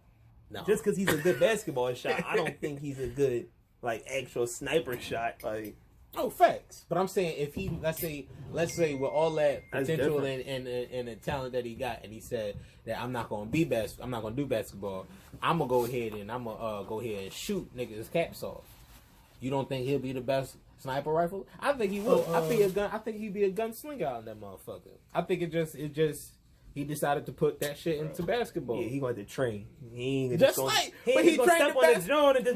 just because he's a good basketball shot. I don't think he's a good like actual sniper shot. Like facts. But I'm saying if he let's say with all that potential and the talent that he got, and he said that I'm not gonna do basketball. I'm gonna go ahead and shoot niggas' caps off. You don't think he'll be the best sniper rifle? I think he will. I think he'd be a gunslinger out in that motherfucker. I think it just he decided to put that shit into basketball. Yeah, he wanted to train. He ain't just going, but he trained step on the drone and just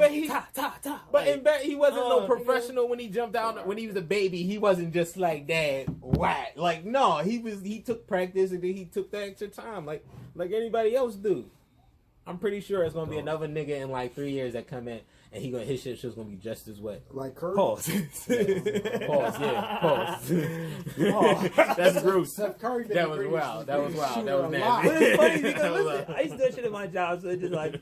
ta. But he wasn't no professional when he jumped out. When he was a baby, he wasn't just like that. Whack. Like no, he took practice and then he took the extra time like anybody else do. I'm pretty sure it's gonna be another nigga in like 3 years that come in and his shit's gonna be just as wet. Like Curry. Pause. Pause. That's gross. Steph Curry. That was wild. That was nasty. But it's funny because listen, I used to do that shit at my job, so it's just like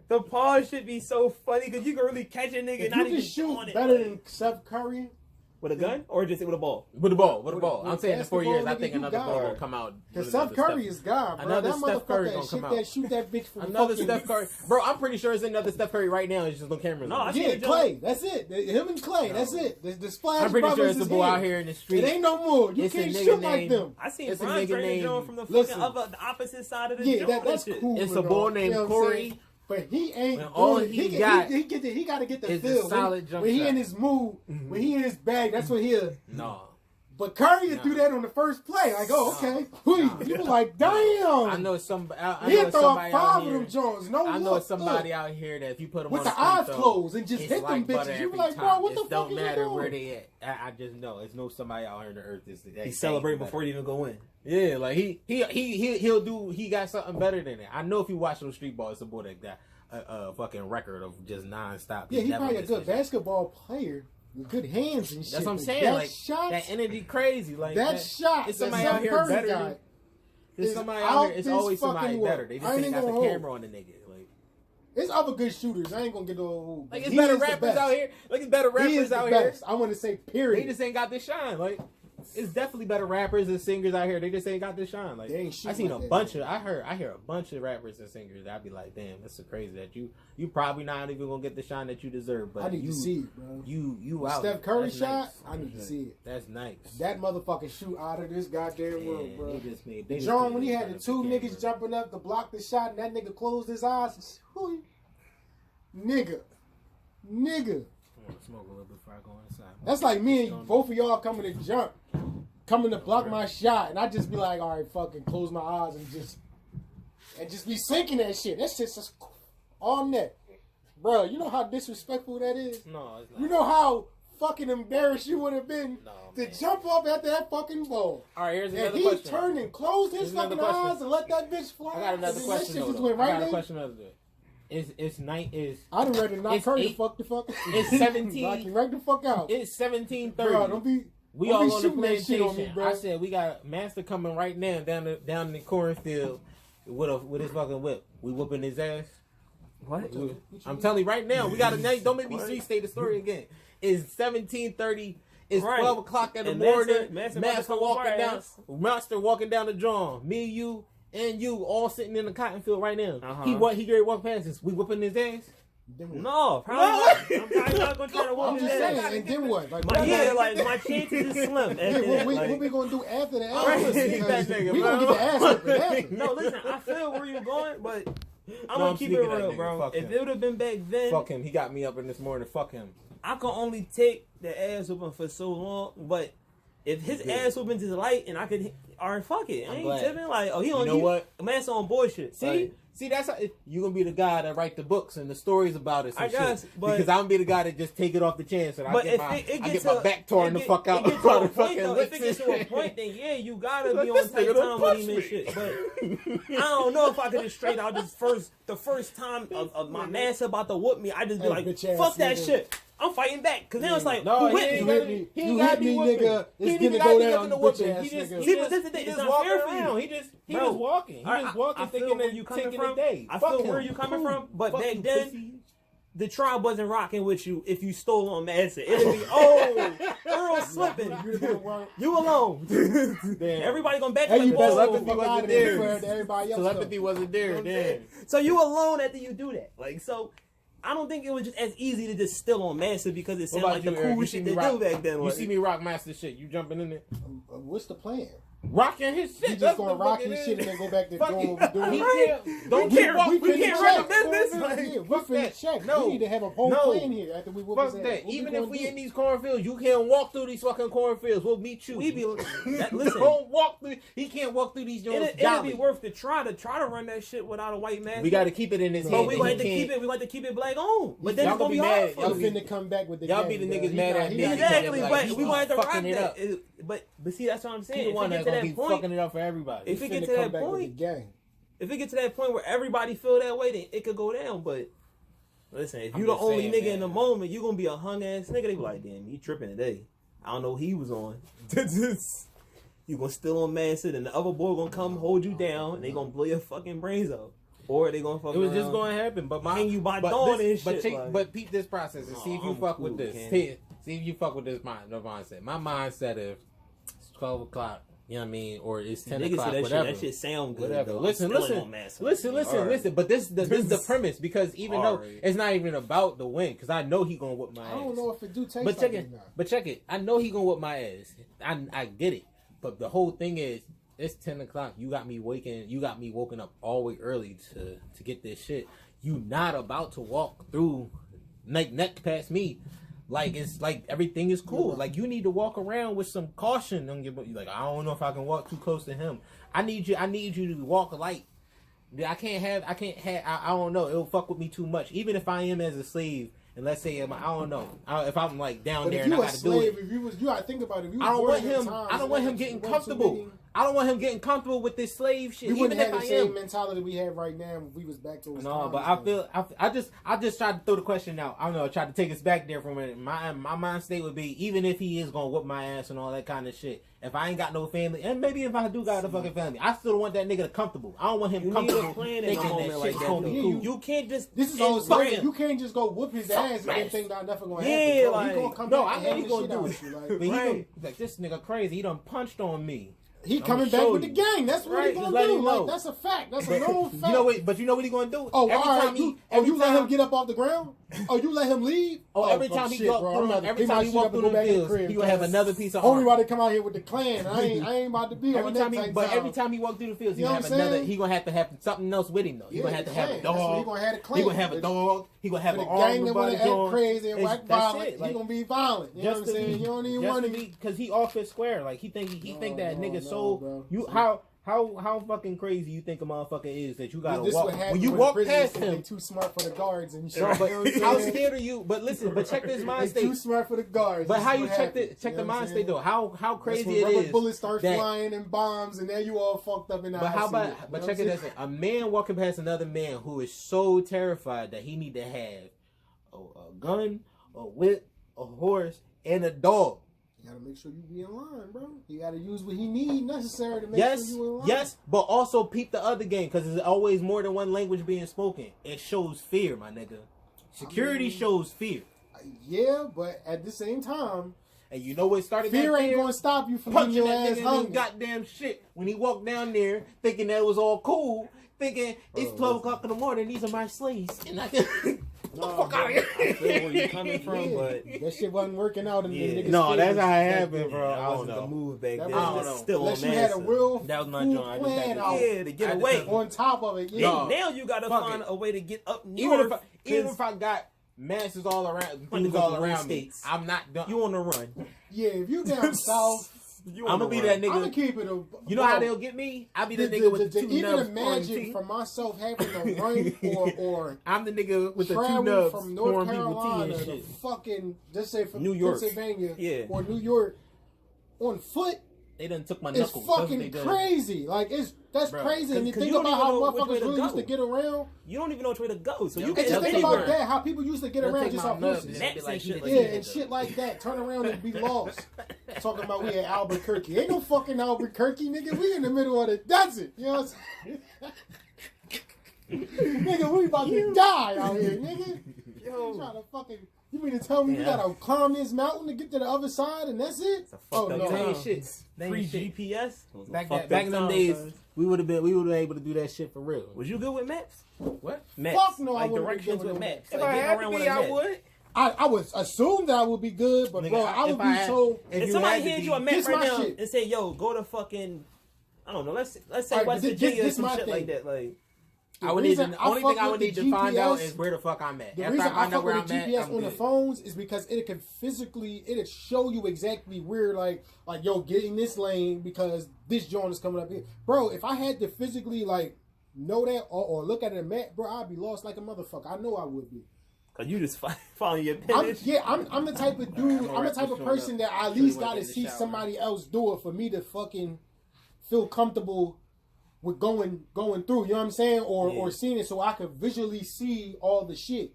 the pause should be so funny because you can really catch a nigga if not you even shoot on it. better than Steph Curry. With a gun or just with a ball? With a ball. I'm saying in 4 years, I think another ball will come out. Because Steph Curry is God, bro. Another that Steph Curry gonna come out. Shoot that bitch from another Steph Curry. Bro, I'm pretty sure it's another Steph Curry right now. It's just no cameras. No, Clay. That's it. Him and Clay. That's it. The Splash I'm pretty Brothers sure it's the boy out here in the street. It ain't no more. You can't shoot like them. I seen Bron training Joe from the fucking the opposite side of the joint. That's cool. It's a boy named Corey. But he ain't all he got to get the feel. Solid jump when he shot. in his mood, when he in his bag, that's what he'll. No. But Curry would do that on the first play. Like, okay. You were like, damn. I know somebody. He'll throw up 5 of them Jones. I know somebody out here that if you put them with on the eyes closed and just hit them bitches, you be like, bro, what the fuck don't is matter you where doing? they at. I just know. It's no somebody out here on the earth that he celebrate before he even go in. Yeah, like he'll do. He got something better than that. I know if you watch those street balls, it's a boy that got a fucking record of just nonstop. Yeah, he's probably a good basketball player. With good hands and shit. That's what I'm saying. Like that energy, crazy. Like that shot. It's somebody out here better. There's somebody out here. It's always somebody better. They just ain't got the camera on the nigga. Like there's other good shooters. I ain't gonna get no. Like it's better rappers out here. Like it's better rappers out here. I want to say period. They just ain't got this shine. Like it's definitely better rappers and singers out here. They just ain't got this shine. Like I seen a bunch of. I hear a bunch of rappers and singers. I'd be like, damn, that's so crazy that you probably not even gonna get the shine that you deserve. But I need to see it, bro. You out. Steph Curry that's shot. Nice. I need to see it. That's nice. That motherfucking shoot out of this goddamn world, bro. They John, when he had the 2 niggas jumping up to block the shot, and that nigga closed his eyes. Nigga. Smoke a little before I go inside. That's like me and both of y'all coming to block my shot, and I just be like, all right, fucking close my eyes and just be sinking that shit. That shit's just all net. Bro, you know how disrespectful that is? No, it's not. You know how fucking embarrassed you would have been to jump up after that fucking ball. All right, here's another question. And he turned and closed his fucking eyes and let that bitch fly. I got another question. I got a question of it. It's night is. I done read it. Not Curry. Fuck the fuck. It's 17. Like right the fuck out. It's 17:30. Bro, don't be. We all on the plantation. I said we got Master coming right now down in the cornfield with his fucking whip. We whooping his ass. What? I'm telling you right now. We got to don't make me restate the story again. It's 17:30. It's 12 o'clock in the morning. Master walking down the drum. Me, you, and you all sitting in the cotton field right now. He ready to walk past us. We whooping his ass. Then what? No, probably not. I'm probably not gonna try to whoop I'm his just ass. saying, and then what? Like, My chances is slim. what we gonna do after the ass? That nigga, We gonna get the ass whipping after. No, listen, I feel where you're going, but I'm gonna keep it real, bro. If it would have been back then, fuck him. He got me up in this morning. Fuck him. I can only take the ass whooping for so long, but if his ass whooping is light and I could, alright, fuck it. I ain't tipping. Like, oh, he on, you know what? Man, on bullshit. See, that's how you gonna be the guy that write the books and the stories about it. I guess, shit. but because I'm gonna be the guy that just take it off the chance and I get my back torn the fuck out. If it gets to a point, then yeah, you gotta be on tight time with him and shit. But I don't know if I could just straight out the first time of my man's about to whoop me, I just be like, fuck that shit. I'm fighting back because then it's like, no, who hit me? He got me, nigga. It's gonna go down, bitch ass He just walking around. He just walking. He just walking, thinking that you taking the day. I feel where you coming from, but back then, the tribe wasn't rocking with you if you stole on Madison. It would be, Earl slipping. You alone. Everybody gonna back you. Telepathy wasn't there. Telepathy wasn't there. Damn. So you alone after you do that. Like, so I don't think it was just as easy to just steal on Master because it sounded like the cool shit to do back then. You see me rock Master shit. You jumping in there? What's the plan? Rocking his shit. You just gonna rock his shit and then go back to doing what we're doing. We can't run the business. We finna check. No, we need to have a whole plan here after we whoop his ass. Fuck that. Even if we in these cornfields, you can't walk through these fucking cornfields. We'll meet you. Listen. Don't walk through. He can't walk through these joints. It'd be worth to try to run that shit without a white mask. We got to keep it in his head. But we like to keep it. We like to keep it black on. But then it's gonna be hard. Y'all finna come back with the. Y'all be the niggas mad at me. Exactly. But we wanted to rock that. But see, that's what I'm saying. He's the one that's gonna be fucking it up for everybody. If it get to that point, where everybody feel that way, then it could go down. But listen, if you the only nigga in the moment, you gonna be a hung ass nigga. They be like, damn, he tripping today. I don't know what he was on. You gonna still on man sit, and the other boy gonna come hold you down, and they gonna blow your fucking brains out. Or they gonna fuck it was just gonna happen, but hang you by dawn and shit. But peep this process and see if you fuck with this. See if you fuck with this mindset. My mindset is 12 o'clock. You know what I mean? Or it's 10 o'clock, whatever. That shit sound good. Whatever. Listen. But this is the premise because even though it's not even about the win, because I know he gonna whip my ass. I don't know if it do take. But check it. I know he gonna whip my ass. I get it. But the whole thing is, it's 10 o'clock. You got me woken up all the way early to get this shit. You not about to walk through neck past me. Like it's like everything is cool. Like you need to walk around with some caution on your. Like I don't know if I can walk too close to him. I need you to walk light. I don't know. It'll fuck with me too much. Even if I am as a slave, and let's say I don't know. If I'm like down but there and I got to do it. If you gotta think about it. If you I don't want him getting comfortable. I don't want him getting comfortable with this slave shit. We wouldn't have the same mentality we have right now if we was back to. No, but I just tried to throw the question out. I don't know. I tried to take us back there for a minute. My mind state would be, even if he is gonna whoop my ass and all that kind of shit, if I ain't got no family, and maybe if I do got a fucking family, I still want that nigga to comfortable. I don't want him comfortable thinking that shit's gonna be cool. You can't just. This is all saying. You can't just go whoop his ass and then think that nothing gonna happen. Yeah, like, he gonna come back I know he's gonna do it. Like this nigga crazy. He done punched on me. He coming back with the gang. That's what he gonna do. Like, that's a fact. That's a known fact. But you know what he gonna do? Oh, you let him get up off the ground? Oh, you let him leave? Every time he walk through the fields, he gonna have another piece of armor. Only about to come out here with the clan. I ain't about to be on that type. But every time he walk through the fields, he gonna have to have something else with him though. He gonna have to have a dog. He gonna have a dog. He gonna have an arm with a dog. Crazy and act violent. He gonna be violent. You know what I'm saying? You don't even want to be because he off his square. Like he think that nigga so you. How fucking crazy you think a motherfucker is that you gotta walk when you walk past him? They too smart for the guards and shit. But how scared are you? But listen, check this mind state. Too smart for the guards. But how you check the mind state though? How crazy it is? Bullets start flying and bombs, and then you all fucked up in the. But how about? But check it as a man walking past another man who is so terrified that he need to have a gun, a whip, a horse, and a dog. You gotta make sure you be in line, bro. You gotta use what he need necessary to make sure you in line. Yes, but also peep the other game because there's always more than one language being spoken. It shows fear, my nigga. Security shows fear. Yeah, but at the same time, and you know what started fear that ain't gonna stop you from punching that nigga in his goddamn shit when he walked down there thinking that it was all cool, thinking it's 12 o'clock in the morning. These are my slaves, and I can. No, fuck out of here. I feel where you're coming from, but that shit wasn't working out in the niggas. No, that's how it happened, bro. that wasn't the move back then. I don't know. Still unless on you had a real that was my full joint. plan out To get away. on top of it. Yeah. No. Now you gotta Fuck find it. a way to get up Even north. if I got masses all around, Wanna dudes go all to around me, states. I'm not done. You on the run. Yeah, if you down south, I'm gonna be that nigga. I'm gonna keep it. You know how they'll get me? I'll be the nigga with the two even nubs. imagine for myself having to run or I'm the nigga with the two travel nubs, from North pouring people tea Carolina and to shit. fucking just say from New York. Pennsylvania or New York on foot. They done took my It's knuckles. That's what they fucking done. crazy. Like that's Bruh. crazy. And you 'Cause think you don't about even how know which way motherfuckers to really used go. to get around. You don't even know which way to go, so you And can And just they'll think take about my- that, how people used to get They'll around take just my off nubs horses. and be like, shit shit like Yeah, that. and shit like that. Turn around and be lost. Talking about we at Albuquerque. Ain't no fucking Albuquerque, nigga. We in the middle of the desert. You know what I'm saying? Nigga, we about to die out here, nigga. Yo. You trying to fucking... You mean to tell me you gotta climb this mountain to get to the other side and that's it? Oh, They no. ain't shit. They ain't Free shit. GPS. Back in them days, we would have been able to do that shit for real. Was you good with maps? What? Maps. Fuck no, I like wouldn't be directions good with with maps. If Like I getting had to around with be, a I map. would. I would assume that I would be good, but Nigga, bro, I would if be I had- so... if If you somebody had to hands be- you a map This right my now shit. and say, "Yo, go to fucking," I don't know. Let's say Alright, West but Virginia or this some my shit thing. like that. Like, I would need to, reason the only I fuck thing I would with need the to find out GPS is where the fuck I'm at. The After reason I find I out fuck where with the I'm at, GPS I'm on the good. phones is because it can physically, it'll show you exactly where, like yo, get in this lane because this joint is coming up here. Bro, if I had to physically, like, know that or look at a map, bro, I'd be lost like a motherfucker. I know I would be. cause you just following your I'm pin. the type of dude, I'm the type of person that I at Show you least what gotta in the see shower. somebody else do it for me to fucking feel comfortable with going through, you know what I'm saying? Or seeing it so I could visually see all the shit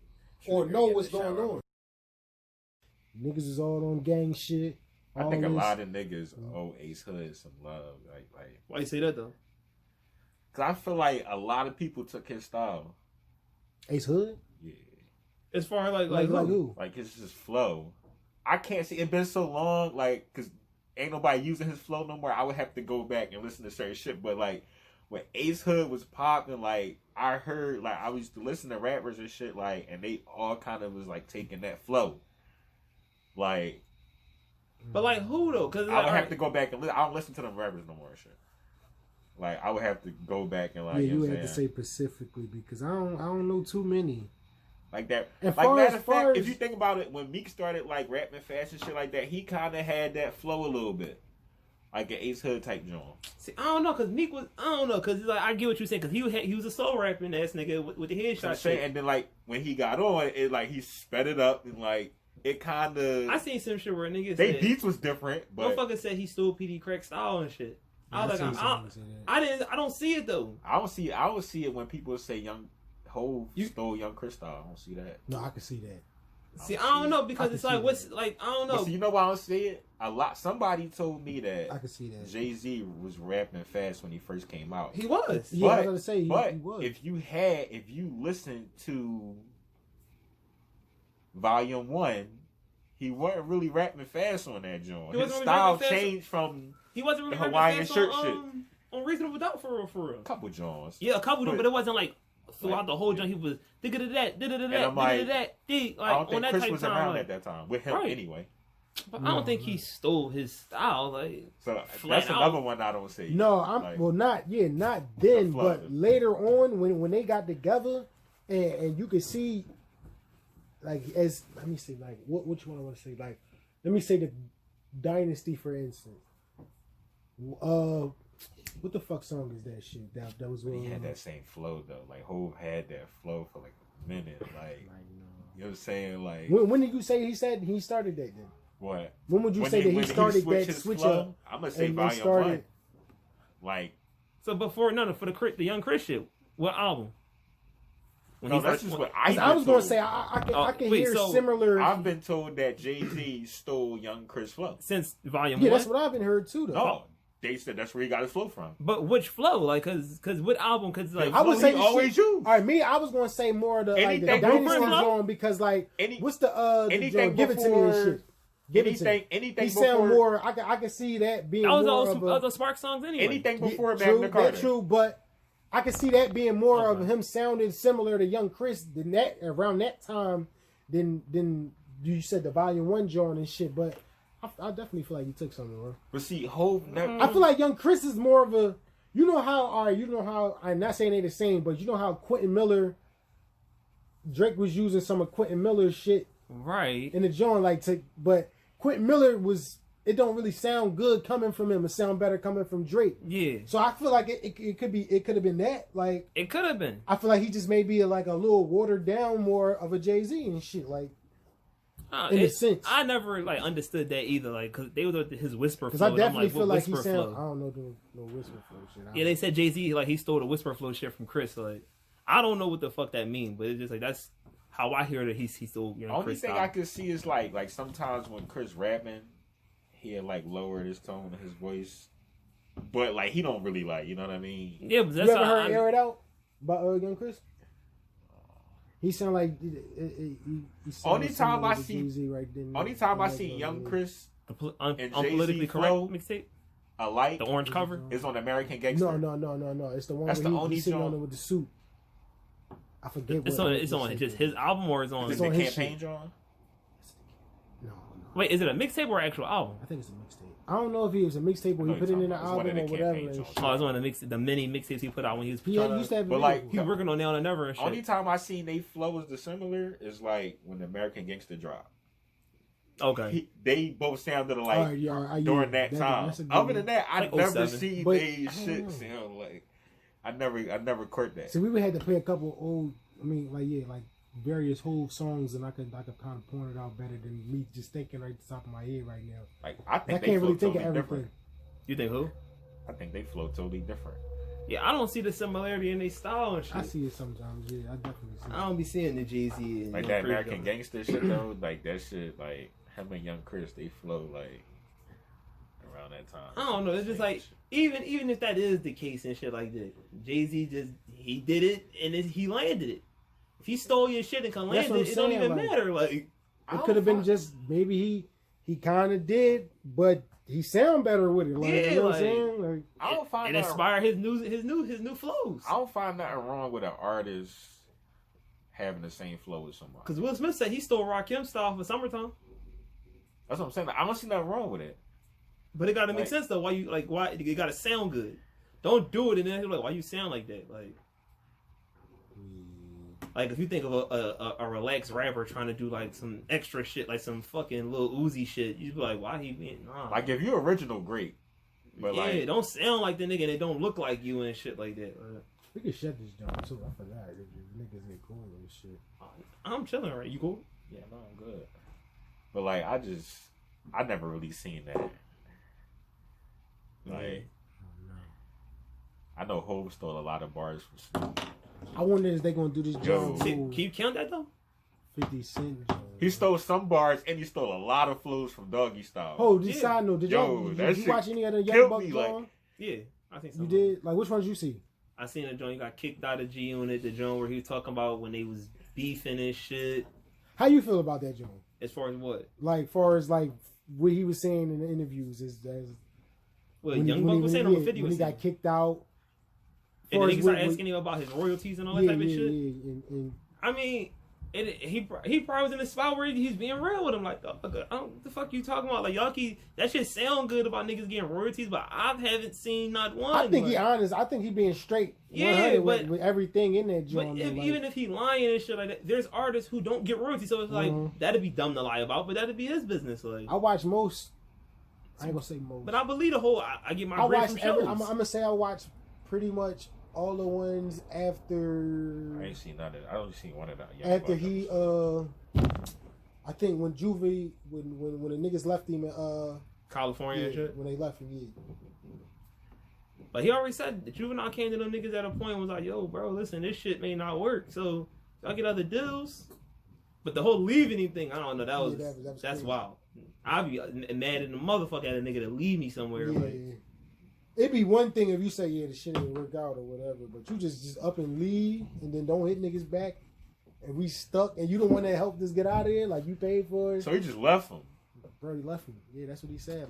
or know what's going on. Niggas is all on gang shit. I think a lot of niggas owe Ace Hood some love. Like, Why you say that though? cause I feel like a lot of people took his style. Ace Hood? Yeah. As far as Like who? Like his flow. I can't see. It's been so long. Like, cause ain't nobody using his flow no more. I would have to go back and listen to certain shit. But like when Ace Hood was popping, like I heard, like I used to listen to rappers and shit, like, and they all kind of was like taking that flow. Like, But like who though? Cause I would have to go back and listen. I don't listen to them rappers no more and shit. Like I would have to go back and like, Yeah, you you know would what have I'm to saying? say specifically because I don't know too many. Like that. And Like far matter as- of far fact, as- if you think about it, when Meek started like rapping fast and shit like that, he kind of had that flow a little bit, like an Ace Hood type joint. See, I don't know, cause Meek was, I don't know, cause like I get what you're saying, cause he was a soul rapping ass nigga with the So I'm headshot saying, shit. and then like when he got on, it like he sped it up and like it kind of. I seen some shit where niggas They said, beats was different, but motherfucker said he stole PD Crack style and shit. I was seen like, somebody say that. I don't see it though. I don't see. I would see it when people say Young Hov stole Young Chris style. I don't see that. No, I can see that. See, I don't know because I it's can like see what's that. like I don't But know. see, you know why I don't see it? A lot. Somebody told me I that can see that. Jay-Z was rapping fast when he first came out. He was. Yeah, I was But- gonna say he But was. if you listen to Volume 1, he wasn't really rapping fast on that joint. He His wasn't really style rapping fast. changed from He wasn't really The rapping Hawaiian fast shirt on Reasonable Doubt for real. a couple joints. Yeah, a couple of them, But- but it wasn't like throughout Like- the whole joint. He was digga that, And I'm that, like, that, I don't like on think that Chris type was of time. around Like, at that time with him Right. anyway. but I don't think he stole his style. Like, So Flat that's out. another one I don't see. No, I'm Like, not then, The but flow. later on when they got together and you could see like as let me see like which one I want to say like let me say the Dynasty for instance. What the fuck song is that shit? That was But he had that same flow though. Like Hov had that flow for like a minute. Like you know what I'm saying? Like when did you say he said he started that then? what? When would you say that he when started switched that his switch flow, up? I'm gonna say and they Volume started- 1. Like so before for the Young Chris shit, what album? When no, he that's first- just what I was been gonna told. say I can wait, hear so similar. I've been told that Jay-Z stole Young Chris flow. since Volume yeah, 1. that's what I've been heard too though. No, they said that's where he got his flow from. But which flow? Like, cause what album? Cause like I would Flow say he the always shit- used. All right, me, I was gonna say more of the like the Anything Dynasty before- zone because like Any- what's the anything joint? Give it to me and before- shit. Give it to me. anything He sound before more. I can see that being that was more all of a, other Spark songs anyway. anything before true, Magna Carta. that's true, but I could see that being more of him sounding similar to Young Chris than that around that time than you said the Volume 1 joint and shit. But I definitely feel like he took something, bro. But see, Hov never. I feel like Young Chris is more of a. You know how I'm not saying they the same, but you know how Quentin Miller, Drake was using some of Quentin Miller's shit, right? In the joint, but Quentin Miller was. It don't really sound good coming from him. It sound better coming from Drake. Yeah. So I feel like it could have been that. Like it could have been. I feel like he just may be like a little watered down more of a Jay-Z and shit. Like in a sense, I never understood that either. Like because they were his whisper flow. Because I definitely feel like he sound. Flow? I don't know no whisper flow shit. Yeah, they said Jay-Z he stole the whisper flow shit from Chris. Like I don't know what the fuck that means, but it's just like that's how I hear that he stole. Only Chris thing style. I could see is like sometimes when Chris rapping. He had lowered his tone of his voice, but he don't really you know what I mean? Yeah, but that's you ever heard "Air It Out" by Young Chris? He sound like he only time I see right Young Chris and politically correct mixtape alike the orange cover is on American Gangster. No. It's the one that's where the only he's sitting on it with the suit. I forget. It's on just his album or is on the campaign John. Wait, is it a mixtape or an actual album? I think it's a mixtape. I don't know if it was a mixtape or he put it in the album or whatever. Oh, it's one of the mini mixtapes he put out when he was. Yeah, used to have. But he was working on Now and Never and shit. Only time I seen they flow is dissimilar is when the American Gangster dropped. Okay. They both sounded during that time. Other than that, I never seen they shit sound like. I never caught that. So we would have to play a couple old. Various whole songs, and I could kind of point it out better than me just thinking right at the top of my head right now. I think I can't really think of everything. Different. You think who? I think they flow totally different. Yeah, I don't see the similarity in their style and shit. I see it sometimes. Yeah, I definitely see it. I don't be seeing the Jay-Z and that American Gangster shit though. That shit, him and Young Chris, they flow around that time. I don't know. It's just even if that is the case and shit like that, Jay-Z he did it and he landed it. If he stole your shit and can land it don't even matter. It could have been just maybe he kind of did, but he sound better with it. You know what I'm saying? I don't find it inspired his new flows. I don't find nothing wrong with an artist having the same flow as somebody. Because Will Smith said he stole Rakim style for Summertime. That's what I'm saying. I don't see nothing wrong with it. But it got to make sense though. Why you it got to sound good? Don't do it and then why you sound like that? Like if you think of a relaxed rapper trying to do some extra shit, some fucking Lil Uzi shit, you'd be like, why he being nah? If you're original, great. But don't sound like the nigga and it don't look like you and shit like that. We can shut this down too. I forgot. Niggas get cool and shit. I'm chilling, right? You cool? Yeah, no, I'm good. But I never really seen that. I know Hov stole a lot of bars from Snoop. I wonder if they gonna do this job. Can you count that though? 50 Cent. He stole some bars and he stole a lot of flows from Doggy Style. Oh, this side note. Did you watch any of the Young Buck songs? Yeah, I think so. You did? Which ones you see? I seen a joint. He got kicked out of G Unit. The joint where he was talking about when they was beefing and shit. How you feel about that joint? As far as what? What he was saying in the interviews Young Buck was saying on 50 when he got kicked out. And then niggas started asking him about his royalties and all that type of shit. Yeah. I mean, he probably was in a spot where he's being real with him. The fuck you talking about? Y'all that shit sound good about niggas getting royalties, but I haven't seen not one. I think he honest. I think he being straight. Yeah, but with everything in that joint. But even if he lying and shit like that, there's artists who don't get royalties, so it's that'd be dumb to lie about, but that'd be his business. I watch most. I ain't gonna say most, but I believe the whole. I get my bread from shows. I'm gonna say I watch pretty much all the ones after. I ain't seen none of that. I only seen one of that. After he, I think when Juvie, when the niggas left him in California and shit. When they left him, But he already said the Juvenile came to them niggas at a point and was like, yo, bro, listen, this shit may not work. So y'all get other deals. But the whole leaving him thing, I don't know. That's crazy. wild. I'd be mad at the motherfucker at a nigga to leave me somewhere. Yeah. It'd be one thing if you say, the shit ain't work out or whatever, but you just up and leave and then don't hit niggas back and we stuck and you the one that helped us get out of here, you paid for it. So he just left him. Bro, he left him. Yeah, that's what he said.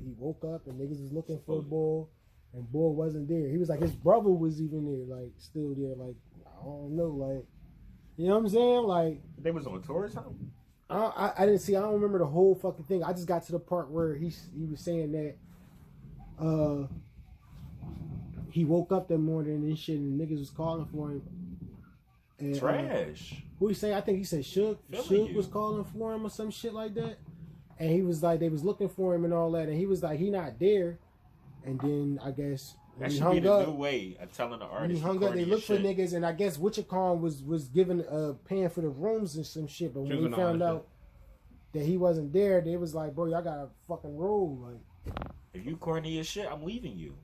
He woke up and niggas was looking for the ball and boy wasn't there. He was like his brother was even there, like still there. Like I don't know, like you know what I'm saying? Like they was on tour or something. I didn't see. I don't remember the whole fucking thing. I just got to the part where he was saying that he woke up that morning and shit, and niggas was calling for him. And, Trash. Who he say? I think he said Suge was calling for him or some shit like that. And he was like, they was looking for him and all that, and he was like, he not there. And then I guess that should be the new way of telling the artist. When he hung up, they looked for niggas, and I guess Wichicon was giving paying for the rooms and some shit. But when they found out that he wasn't there, they was like, bro, y'all gotta fucking roll. Like, if you corny as shit, I'm leaving you.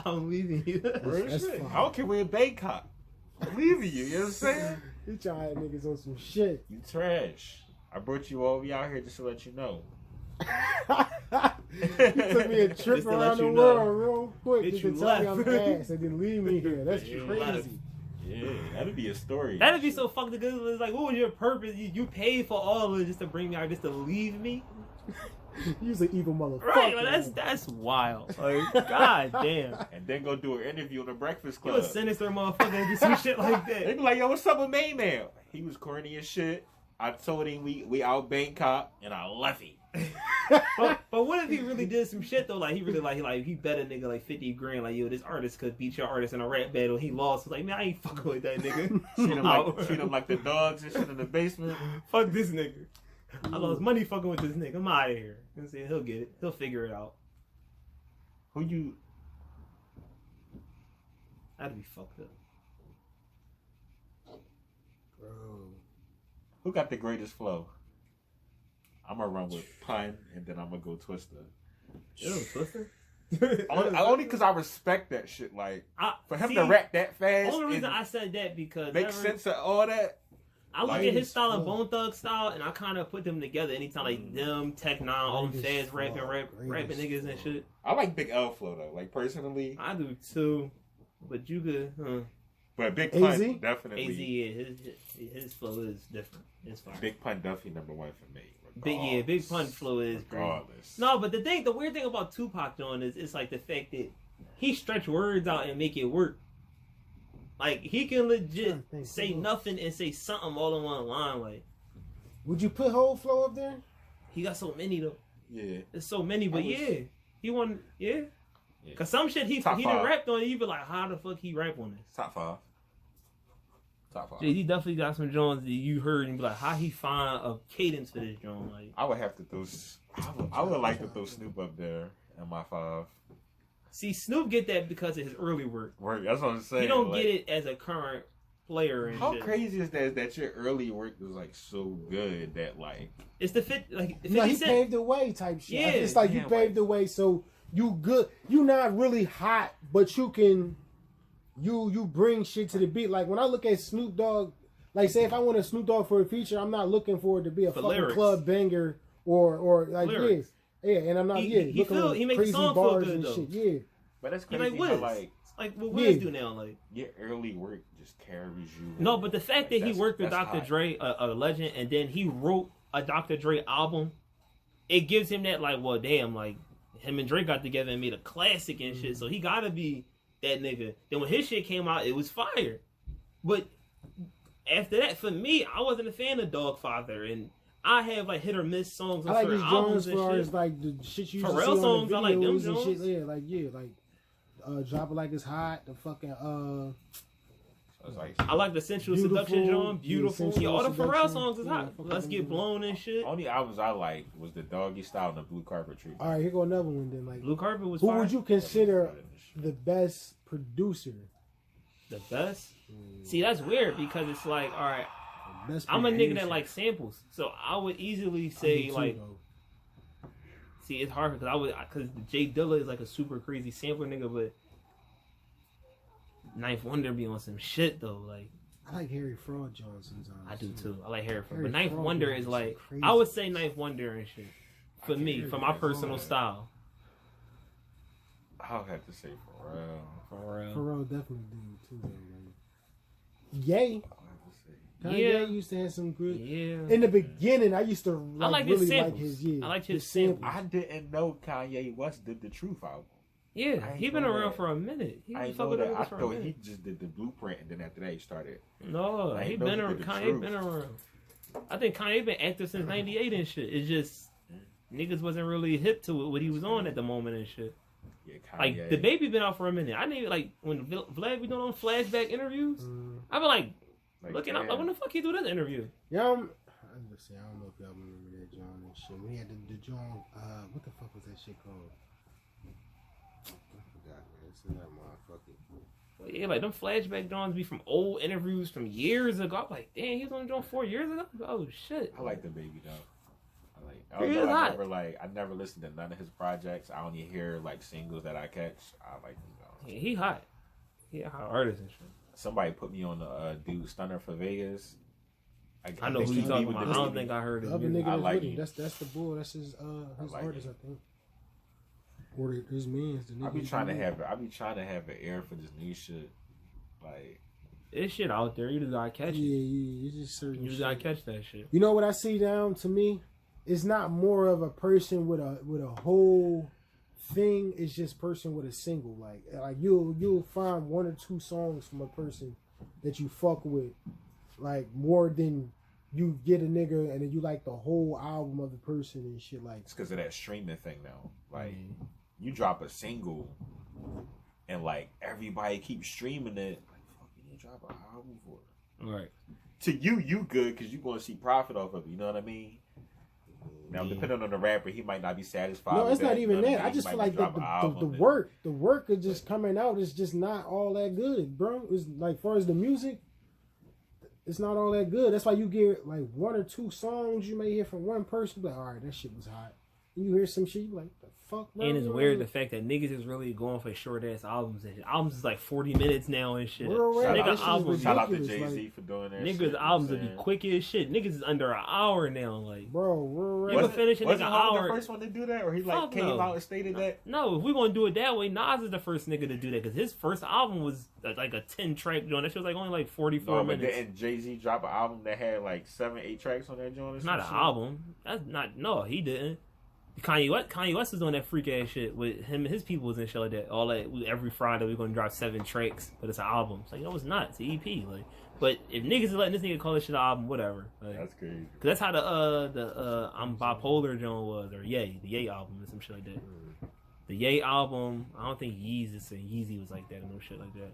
I'm leaving you. That's I don't care where in Bangkok. I'm leaving you. You know what I'm saying? He trying to have niggas on some shit. You trash. I brought you all out here just to let you know. He took me a trip around the world real quick just to tell me I'm ass and then leave me here. That's crazy. Yeah, that'd be a story. That'd be so fucking good. It's like, what was your purpose? You paid for all of it just to bring me out, just to leave me? You's an evil motherfucker. Right, like, that's wild. Like, god damn. And then go do an interview on the Breakfast Club. You a sinister motherfucker and do some shit like that. They be like, yo, what's up with Main Man? He was corny as shit. I told him we out Bangkok and I left him. but what if he really did some shit though? Like he really he bet a nigga like 50 grand. Like, yo, this artist could beat your artist in a rap battle. He lost. He's like, man, I ain't fucking with that nigga. treat him like the dogs and shit in the basement. Fuck this nigga. I lost money fucking with this nigga. I'm out of here. He'll get it. He'll figure it out. Who you? That'd be fucked up. Bro. Who got the greatest flow? I'm gonna run with Pun, and then I'm gonna go Twister. Ew, Twister? only because I respect that shit. Like, for him to rap that fast. The only reason I said that because makes sense of all that. I look at his style and Bone Thug style, and I kind of put them together. Anytime like them, Tech Nine, all them fast rapping niggas and shit. I like Big L flow though. Like personally, I do too. But you could, But Big Pun definitely. AZ, his flow is different. It's fine. Big Pun definitely number one for me. Big Pun flow is regardless. Great. No, but the weird thing about Tupac doing is it's like the fact that he stretch words out and make it work. Like he can legit say nothing and say something all in one line. Like, would you put whole flow up there? He got so many though. Yeah, there's so many, but he won. Yeah. Cause some shit he done rapped on it, you be like, how the fuck he rap on this? Top five. Yeah, he definitely got some Jones that you heard and be like, how he find a cadence for this Jones? Like, I would have to throw. I would like to throw Snoop up there in my five. See, Snoop get that because of his early work. That's what I'm saying. You don't get it as a current player. And how crazy is that your early work was like so good that like it's the fit like he paved the way type shit. Yeah, it's like you paved the way, so you good. You not really hot, but you can. You bring shit to the beat. Like when I look at Snoop Dogg, like say if I want a Snoop Dogg for a feature, I'm not looking for it to be a fucking lyrics. Club banger or like lyrics. Yeah, and I'm not he makes crazy songs bars feel good, and though. shit. Yeah, but that's crazy. Like what Wiz do now, like your early work just carries you. No, but the fact that he worked with Dr. Dre, a legend, and then he wrote a Dr. Dre album, it gives him that like, well, damn, like him and Dre got together and made a classic and shit. So he gotta be that nigga. Then when his shit came out, it was fire. But after that, for me, I wasn't a fan of Dogfather, and I have like hit or miss songs on certain albums and shit. As like the shit you Pharrell see songs, on I the like them videos and Jones. shit. Like Drop It Like It's Hot. The fucking I like the Sensual Seduction, John. Beautiful. Yeah, all the Pharrell songs is hot. Let's Get Blown and shit. Only albums I like was the Doggy Style and the Blue Carpet Treatment. All right, here go another one then. Like Blue Carpet was. Who fire. would you consider the best producer? The best? See, that's weird because it's like, all right, I'm a nigga that likes samples, so I would easily say like. See, it's hard because Jay Dilla is like a super crazy sampler nigga, but Ninth Wonder be on some shit though. Like I like Harry Fraud Jones sometimes. I do too. I like Harry Fraud, but Ninth Wonder is like I would say Ninth Wonder and shit for me, for my personal style. I'll have to say Pharrell definitely do too. Like, Ye. Kanye used to have some good. Yeah. In the beginning, I used to like really like his. Yeah, I liked his sample. I didn't know Kanye West did the Truth album. Yeah, he been around for a minute. I know that. I thought he just did the Blueprint, and then after that he started. No, he been around. Kanye been around. I think Kanye been active since '98 and shit. It's just niggas wasn't really hip to it, what he was on at the moment and shit. Yeah, Kanye. Like the baby been out for a minute. I didn't even like when Vlad be doing on flashback interviews. I been like looking up. Like, when the fuck he do this interview? Yeah, I don't know if y'all remember that John and shit. When he had the John, what the fuck was that shit called? I forgot, man. It's that motherfucker. Yeah, like them flashback Johns be from old interviews from years ago. I'm like, damn, he was on John 4 years ago. Oh shit. I like the baby though. I never listened to none of his projects. I only hear like singles that I catch. I like him though. Yeah, he hot. He a hot artist and shit. Somebody put me on the dude Stunner for Vegas. I know who you talking about. I don't think I heard it. Other nigga I like him. That's the boy. That's his like artist, I think. Or his man's the nigga. I be trying to have an ear for this new shit. Like it's shit out there. You just gotta catch it. Yeah. You just gotta catch that shit. You know what I see down to me? It's not more of a person with a whole thing. It's just person with a single. Like you'll find one or two songs from a person that you fuck with, like more than you get a nigga and then you like the whole album of the person and shit. Like it's because of that streaming thing though. Like you drop a single and like everybody keeps streaming it. Like fuck, you didn't drop an album for it. Right. To you good because you gonna see profit off of it. You know what I mean? Now, depending on the rapper, he might not be satisfied. No, it's not even that. I just feel like the work of just coming out is just not all that good, bro. It's like, as far as the music, it's not all that good. That's why you get like one or two songs you may hear from one person, but all right, that shit was hot. And you hear some shit, you like, the fuck, bro? And it's weird the fact that niggas is really going for short ass albums. And albums is like 40 minutes now and shit. Shout out to Jay-Z for doing that. Niggas' albums would be quick as shit. Niggas is under an hour now. Like, bro, you can finish in an hour. The first one to do that, or he like came out and stated that? No, if we're gonna do it that way, Nas is the first nigga to do that because his first album was like a 10-track joint. That shit was like only like 44 minutes. And Jay-Z dropped an album that had like 7-8 tracks on that joint. It's not an album. That's not. No, he didn't. Kanye West was doing that freak ass shit with him and his people was and shit like that. All that every Friday we're gonna drop 7 tracks, but it's an album. It's like, no, it's not. It's an EP. Like, but if niggas is letting this nigga call this shit an album, whatever. Like, that's crazy. Cause that's how the I'm Bipolar joint was, or Ye, the Ye album or some shit like that. The Ye album, I don't think Yeezus and Yeezy was like that or no shit like that.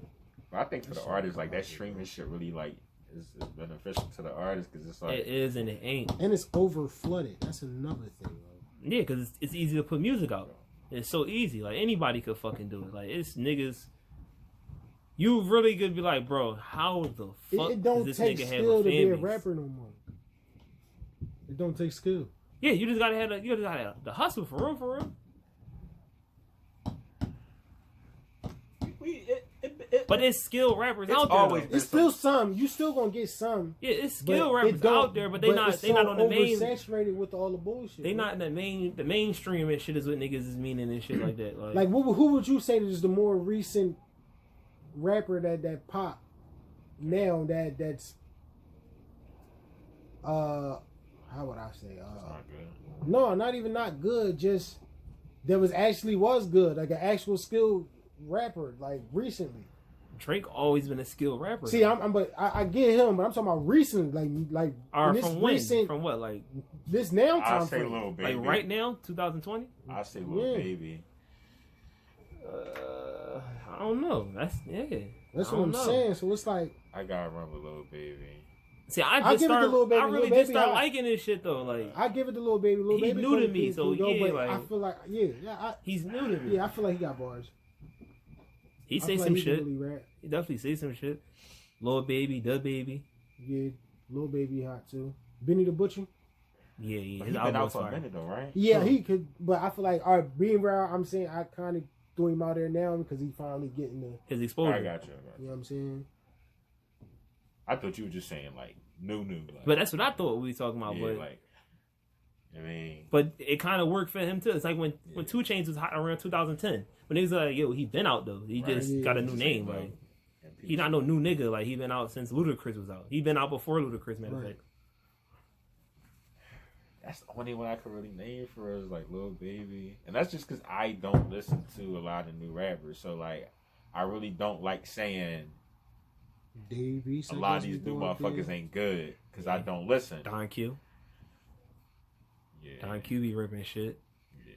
But I think for the artists, like that streaming shit really like is beneficial to the artists because it's like it is and it ain't, and it's over flooded. That's another thing. Like. Yeah, because it's easy to put music out. It's so easy. Like, anybody could fucking do it. Like, it's niggas. You really could be like, bro, how the fuck it don't does this take nigga skill have a to be a fan base? rapper no more. It don't take skill. Yeah, you just gotta have the hustle for real. But it's skilled rappers out there. It's still some. You still gonna get some. Yeah, it's skilled rappers out there, but they not on the main. Saturated with all the bullshit. They not in the mainstream and shit is what niggas is meaning and shit like that. Like who would you say is the more recent rapper that pop now that's how would I say not good. No, not even not good. Just that was good, like an actual skilled rapper, like recently. Drake always been a skilled rapper. See, I get him, but I'm talking about recent, like from when? Recent, from what, like this now time I say frame. Lil Baby. Like right now, 2020. I say Lil Baby. I don't know. That's what I'm saying. So it's like I gotta run with Lil Baby. See, I really just started liking this shit though. Like I give it to Lil Baby. Lil Baby new to me, so yeah, like I feel like he's new to me. Yeah, I feel like he got bars. He say some shit. Really he definitely say some shit. Lil Baby, Da Baby. Yeah, Lil Baby hot too. Benny the Butcher. Yeah. He's been out for a minute though, right? Yeah, he could. But I feel like, all right, being real, I'm saying I kind of threw him out there now because he finally getting his exposure. I got you. You know what I'm saying? I thought you were just saying like new. Like, but that's what I thought we were talking about. Yeah, but like, I mean, but it kind of worked for him too. It's like when 2 Chainz was hot around 2010. When niggas like, yo, he been out though. He just got a new name. Like, he not no new nigga. Like, he been out since Ludacris was out. He been out before Ludacris, matter of fact. That's the only one I could really name for is like Lil Baby, and that's just because I don't listen to a lot of new rappers. So like, I really don't like saying Davies, a lot of these new motherfuckers ain't good because I don't listen. Don Q. Yeah. Don Q be ripping shit. Yeah.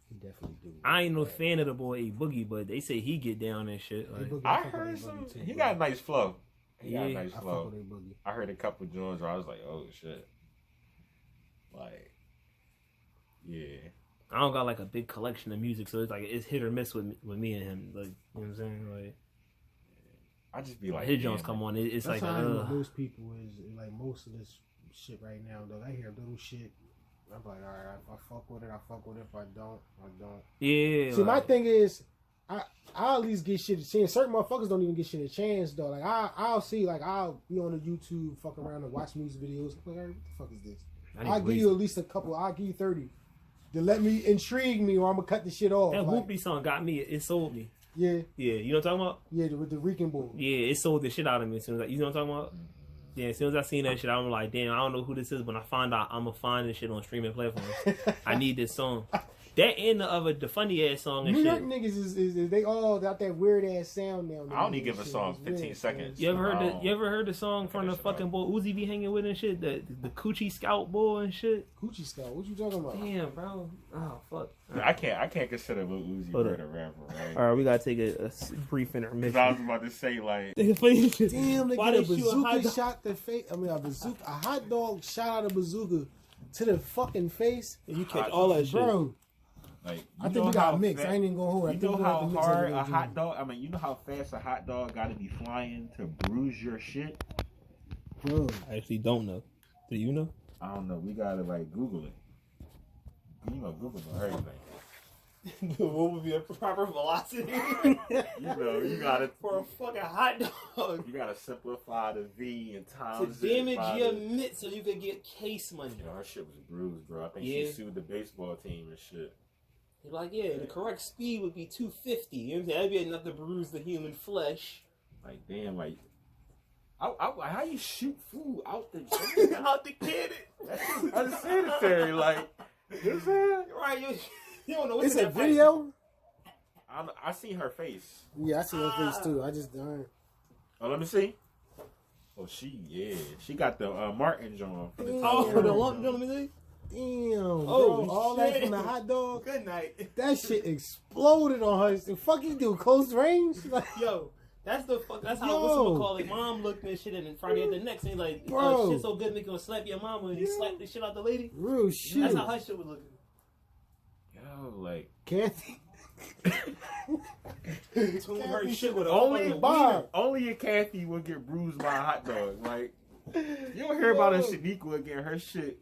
He definitely do. I ain't no fan of the boy A Boogie, but they say he get down and shit. Like, I heard some. He got a nice flow. He got a nice I flow. fuck with A-Boogie. I heard a couple joints where I was like, oh shit. Like, yeah. I don't got like a big collection of music, so it's like it's hit or miss with me and him. Like, you know what I'm saying? Like, I just be like, his joints come on. It's That's like, how I know most people is like most of this shit right now. Though I hear little shit, I'm like, all right, I fuck with it. I fuck with it. If I don't, I don't. Yeah. See, my thing is, I at least get shit a chance. Certain motherfuckers don't even get shit a chance though. Like I'll see, like I'll be on the YouTube, fuck around and watch music videos. I'm like, what the fuck is this? I'll give you at least a couple. I'll give you 30 to let me intrigue me, or I'm gonna cut the shit off. That like, Whoopi song got me. It sold me. Yeah. Yeah, you know what I'm talking about? Yeah, with the Rican boy. Yeah, it sold the shit out of me as soon as you know what I'm talking about? Yeah, as soon as I seen that shit, I'm like, damn, I don't know who this is, but I find out I'm gonna find this shit on streaming platforms. I need this song. That and the funny ass song and New shit. York niggas is they all got that weird ass sound now. I only give a song 15 seconds. You ever heard the song from the fucking boy Uzi be hanging with and shit? The Coochie Scout boy and shit. Coochie Scout? What you talking about? Damn, bro. Oh fuck. I can't consider Lil Uzi Vert a rapper, right? All right, we gotta take a brief intermission. I was about to say like, Damn, they Why get a they shoot a hot bazooka dog? shot the face. I mean, a hot dog shot out a bazooka to the fucking face. You catch all that shit, Bro. like I think we got mixed. I ain't even gonna hold it. You know how hard a hot dog? I mean, you know how fast a hot dog got to be flying to bruise your shit. Bro. I actually don't know. Do you know? I don't know. We gotta like Google it. You know, Google knows everything. What would be a proper velocity? You know, you gotta For a fucking hot dog. You gotta simplify the V and To times damage it your mitt so you could get case money. You know, her shit was bruised, bro. I think Yeah. she sued the baseball team and shit. They're like, yeah, the correct speed would be 250. You know what I'm saying? That'd be enough to bruise the human flesh. Like, damn, like, how you shoot food out the Out the cannon. That's unsanitary. Like, you know what I'm saying? Right, you don't know what's It's in a that fight. video? I seen her face. Yeah, I see her face too. I just don't. Oh, let me see. Oh, she got the Martin John. Oh, the lump, you know what I mean? Damn, Oh, bro. All that shit. from the hot dog. Good night. That shit exploded on her. The fuck you do? Close range? Like, Yo, that's how Yo. what's call it? Mom looked and shit and Friday at the next and like, Bro. shit so good make you slap your mama and he slapped the shit out the lady. real shit. That's how her shit was looking. Yo, like, Kathy. Tune her shit with a only fucking Bob. only a Kathy would get bruised by a hot dog. Like, you don't hear about a Shaniqua getting her shit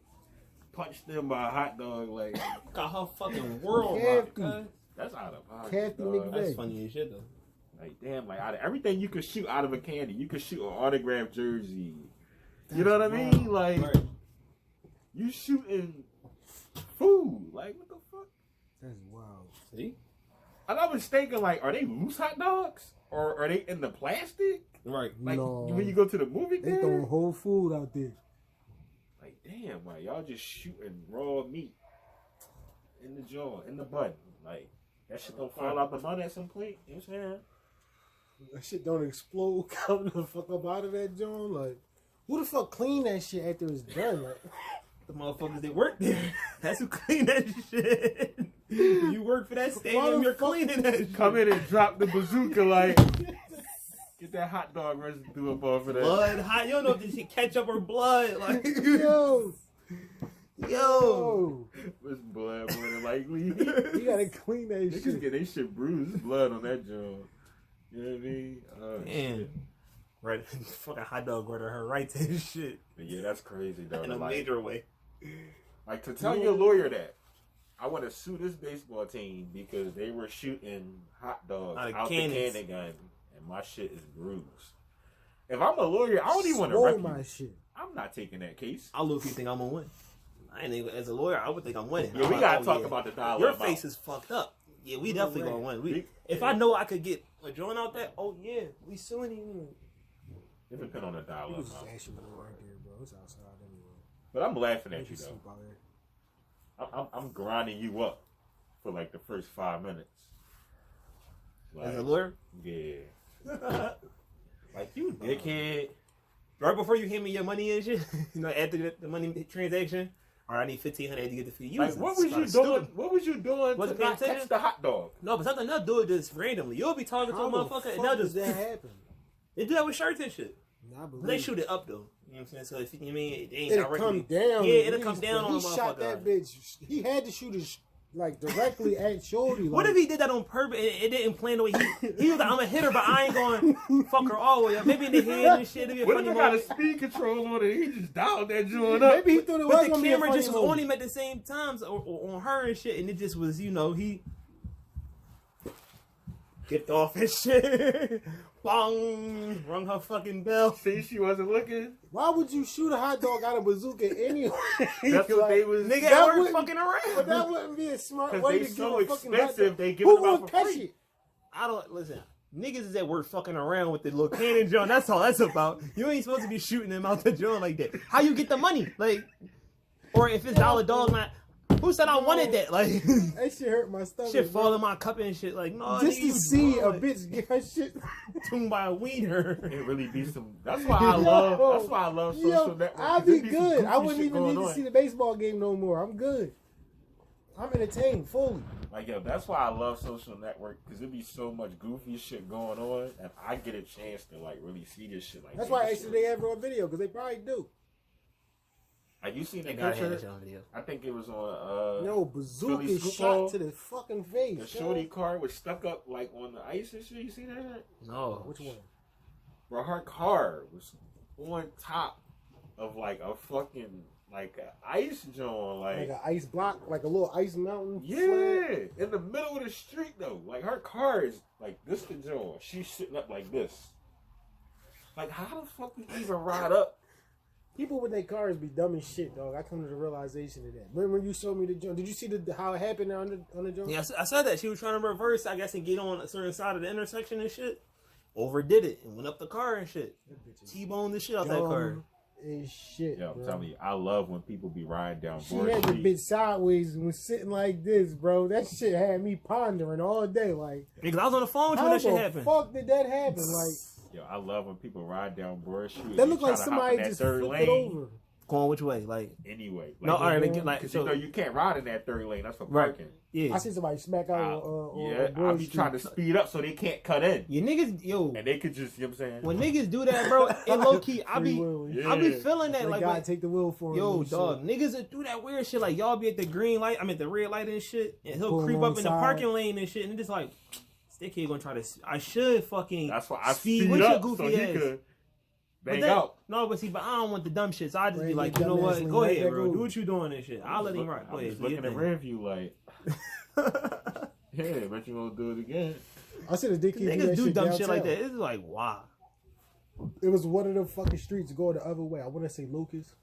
punched in by a hot dog. Like, got her fucking world Kathy. rocked, cuz. that's out of pocket. Kathy dog. McVeigh. That's funny as shit though. Like, damn, like out of everything you could shoot out of a candy, you could shoot an autographed jersey. You know what I mean? Like, Right. you shooting food. Like, what the fuck? That's wild. See? And I was thinking, like, are they loose hot dogs? Or are they in the plastic? Right. Like, No. when you go to the movie They theater? throwing whole food out there. Like, damn, like, y'all just shooting raw meat in the jaw, in the butt. Like, that shit don't fall out the butt at some point. You know what I'm saying? That shit don't explode coming the fuck up out of that joint. Like, who the fuck clean that shit after it's done? Like, The motherfuckers that work there. That's who clean that shit. You work for that stadium, you're cleaning that shit. Come in and drop the bazooka, like, get that hot dog residue up off of that. Blood hot. You don't know if this shit ketchup or blood. Like, yo, yo, It's blood more than likely. you gotta clean that Niggas shit. get they shit bruised. There's blood on that joint. You know what I mean? man. Right, fucking hot dog order her rights and shit But yeah, that's crazy though. in a Like, major way. like to tell your lawyer that I want to sue this baseball team because they were shooting hot dogs Out of out the cannons. cannon gun and my shit is bruised. If I'm a lawyer, I don't even want to Swole wreck my you. shit. I'm not taking that case. I look, you think I'm gonna win. I ain't even, as a lawyer, I would think I'm winning. Yeah, we I'm gotta like, talk yeah. about the dollar Your amount. face is fucked up. Yeah, we definitely gonna win. We- If I know I could get a joint out there, oh yeah, we suing you. It depends on the dollar It was amount. actually right there, bro. It's outside anyway. But I'm laughing at you Just though. sleep out there. I'm grinding you up for like the first 5 minutes. Like, as a lawyer? Yeah. Like, you dickhead. Right before you hand me your money and shit, after the money transaction, or I need $1,500 to get the fee. Like, what was you doing? What was you doing to not catch the hot dog? No, but something they'll do it just randomly. You'll be talking to a motherfucker and they'll just that happen. They do that with shirts and shit. Nah, they shoot it up though. You know what I'm saying? So if you mean it ain't it'll come down. Yeah, it'll come down on the motherfucker. He shot that bitch. He had to shoot it like directly at Shorty. Like, what if he did that on purpose? It didn't plan the way he was like, I'm a hitter, but I ain't going fuck her all the way up. Maybe in the head and shit. It'd be a funny got a speed control on it? He just dialed that joint up. Maybe he thought it was but the camera just was moment. on him at the same time, or on her and shit, and it just was, he kicked off and shit. Bong! Rung her fucking bell. See, she wasn't looking. Why would you shoot a hot dog out of bazooka anyway? That's what they was. Nigga, that weren't fucking around. But that wouldn't be a smart way to so get a fucking expensive. They give Who it out would for catch free. it? I don't listen. Niggas is at work fucking around with the little cannon joint. That's all that's about. You ain't supposed to be shooting them out the joint like that. How you get the money? Like, or if it's dollar dog, not. Who said I wanted that? Like, that shit hurt my stomach. Shit fall in my cup and shit. Like, no, just to see a bitch get her shit tuned by a wiener. It really be some. That's why I love. That's why I love social network. I'd be good. I wouldn't even need to see the baseball game no more. I'm good. I'm entertained fully. Like, yo, that's why I love social network, because there be so much goofy shit going on, and I get a chance to like really see this shit. Like, that's why actually they have it on video, because they probably do. Like, you seen the picture? I think it was on no, bazooka shot to the fucking face. The Shorty car was stuck up like on the ice and shit. You see that? No. Which one? Bro, her car was on top of like a fucking like an ice joint, like an ice block, like a little ice mountain. Yeah, flat. in the middle of the street though. Like, her car is like this the joint. She's sitting up like this. Like, how the fuck you even ride up? People with their cars be dumb as shit, dog. I come to the realization of that. Remember when you showed me the joint? Did you see how it happened on the joint? Yeah, I saw that. She was trying to reverse, I guess, and get on a certain side of the intersection and shit. Overdid it and went up the car and shit. T-boned the shit out that car. Is shit. Yo, I'm telling you, I love when people be riding down She Broad had Street. the bitch sideways and was sitting like this, bro. That shit had me pondering all day. Like, because I was on the phone when that shit happened. How the fuck did that happen? Like, yo, I love when people ride down Broad Street. That looked like somebody just flipped it over. Going which way? Like, anyway. Like, no, all right, like, so, you can't ride in that third lane. That's for parking. Yeah. I see somebody smack out on I be trying to speed up so they can't cut in. You niggas, yo. And they could just, you know what I'm saying? When niggas do that, bro, in low key, I be feeling that. Like, God take the wheel for him. Yo, dog, niggas that do that weird shit. Like, y'all be at the green light, I mean, the red light and shit, and he'll creep up in the parking lane and shit, and it's like, this kid gonna try to, I should fucking That's why I speed speed with up your goofy so he ass. could bang out. No, but see, but I don't want the dumb shit, so I just be like, you know what, go ahead, bro, do what you doing and shit. I'll let him ride. Go ahead. Looking at rear view like, yeah, but you won't do it again. I said a dickhead niggas do dumb downtown. shit like that. It's like, wow. It was one of the fucking streets going the other way. I want to say Lucas.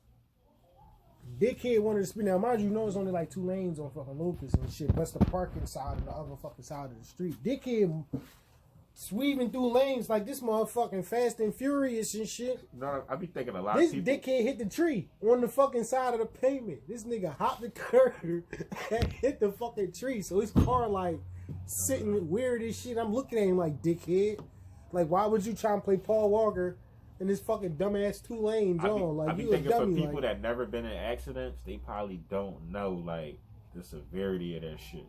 Dickhead wanted to speed. Now, mind you, it's only like 2 lanes on fucking Lucas and shit. That's the parking side and the other fucking side of the street. Dickhead sweeping through lanes like this motherfucking Fast and Furious and shit. No, I be thinking a lot this of people. This dickhead hit the tree on the fucking side of the pavement. This nigga hopped the curb and hit the fucking tree. So his car like sitting weird as shit. I'm looking at him like, dickhead. Like, why would you try and play Paul Walker in this fucking dumbass 2 lanes on? Like, I be you a thinking dummy. for people like, that never been in accidents, they probably don't know like the severity of that shit.